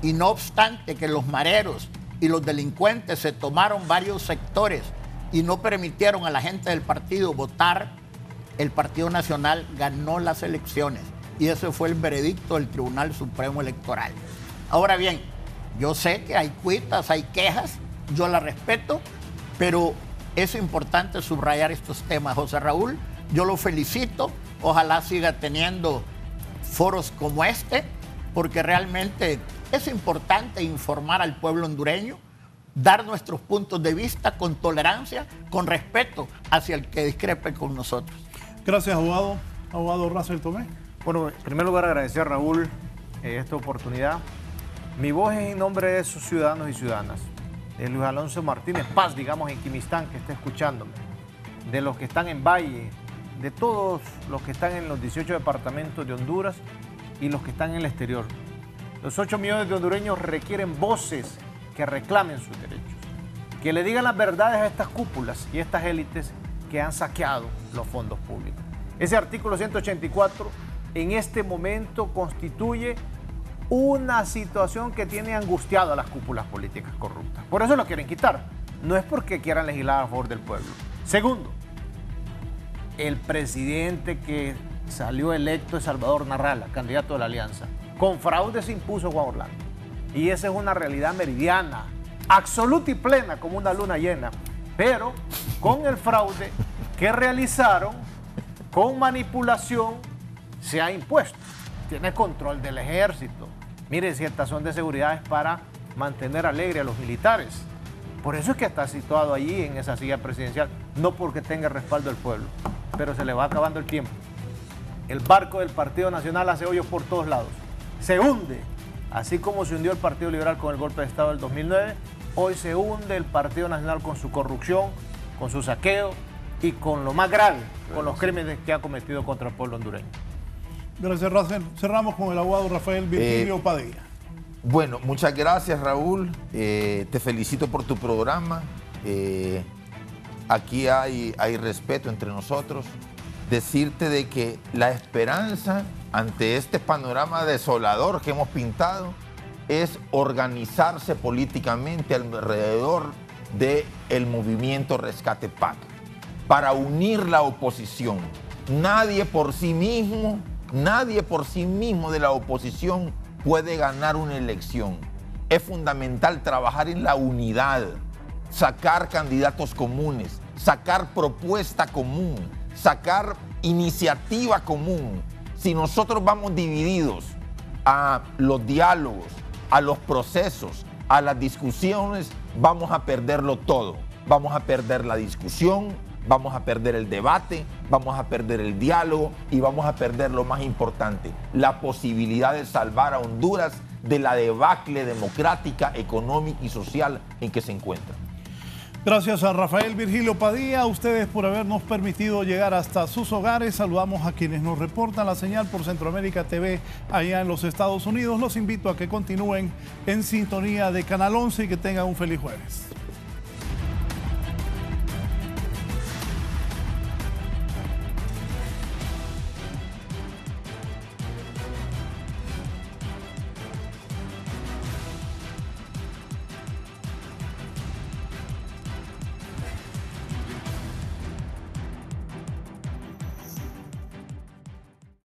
Y no obstante que los mareros y los delincuentes se tomaron varios sectores y no permitieron a la gente del partido votar, el Partido Nacional ganó las elecciones. Y ese fue el veredicto del Tribunal Supremo Electoral. Ahora bien, yo sé que hay cuitas, hay quejas, yo las respeto, pero es importante subrayar estos temas. José Raúl, yo lo felicito, ojalá siga teniendo foros como este, porque realmente es importante informar al pueblo hondureño, dar nuestros puntos de vista con tolerancia, con respeto hacia el que discrepe con nosotros. Gracias, abogado. Abogado Russell Tomé. Bueno, en primer lugar agradecer a Raúl esta oportunidad. Mi voz es en nombre de sus ciudadanos y ciudadanas, de Luis Alonso Martínez Paz, digamos en Quimistán, que está escuchándome, de los que están en Valle, de todos los que están en los 18 departamentos de Honduras y los que están en el exterior. Los 8 millones de hondureños requieren voces que reclamen sus derechos, que le digan las verdades a estas cúpulas y estas élites que han saqueado los fondos públicos. Ese artículo 184 en este momento constituye una situación que tiene angustiado a las cúpulas políticas corruptas. Por eso lo quieren quitar. No es porque quieran legislar a favor del pueblo. Segundo, el presidente que salió electo es Salvador Narrala, candidato de la Alianza. Con fraude se impuso Juan Orlando. Y esa es una realidad meridiana, absoluta y plena, como una luna llena. Pero con el fraude que realizaron, con manipulación, se ha impuesto. Tiene control del ejército. Mire, si estas son de seguridad es para mantener alegre a los militares. Por eso es que está situado allí en esa silla presidencial, no porque tenga respaldo del pueblo, pero se le va acabando el tiempo. El barco del Partido Nacional hace hoyos por todos lados, se hunde, así como se hundió el Partido Liberal con el golpe de Estado del 2009, hoy se hunde el Partido Nacional con su corrupción, con su saqueo y con lo más grave, con los crímenes que ha cometido contra el pueblo hondureño. Gracias, Rafael. Cerramos con el abogado Rafael Virgilio Padilla. Bueno, muchas gracias, Raúl. Te felicito por tu programa. Aquí hay respeto entre nosotros. Decirte de que la esperanza ante este panorama desolador que hemos pintado es organizarse políticamente alrededor del movimiento Rescate PAC para unir la oposición. Nadie por sí mismo de la oposición puede ganar una elección. Es fundamental trabajar en la unidad, sacar candidatos comunes, sacar propuesta común, sacar iniciativa común. Si nosotros vamos divididos a los diálogos, a los procesos, a las discusiones, vamos a perderlo todo. Vamos a perder la discusión, vamos a perder el debate, vamos a perder el diálogo y vamos a perder lo más importante, la posibilidad de salvar a Honduras de la debacle democrática, económica y social en que se encuentra. Gracias a Rafael Virgilio Padilla, a ustedes por habernos permitido llegar hasta sus hogares. Saludamos a quienes nos reportan la señal por Centroamérica TV allá en los Estados Unidos. Los invito a que continúen en sintonía de Canal 11 y que tengan un feliz jueves.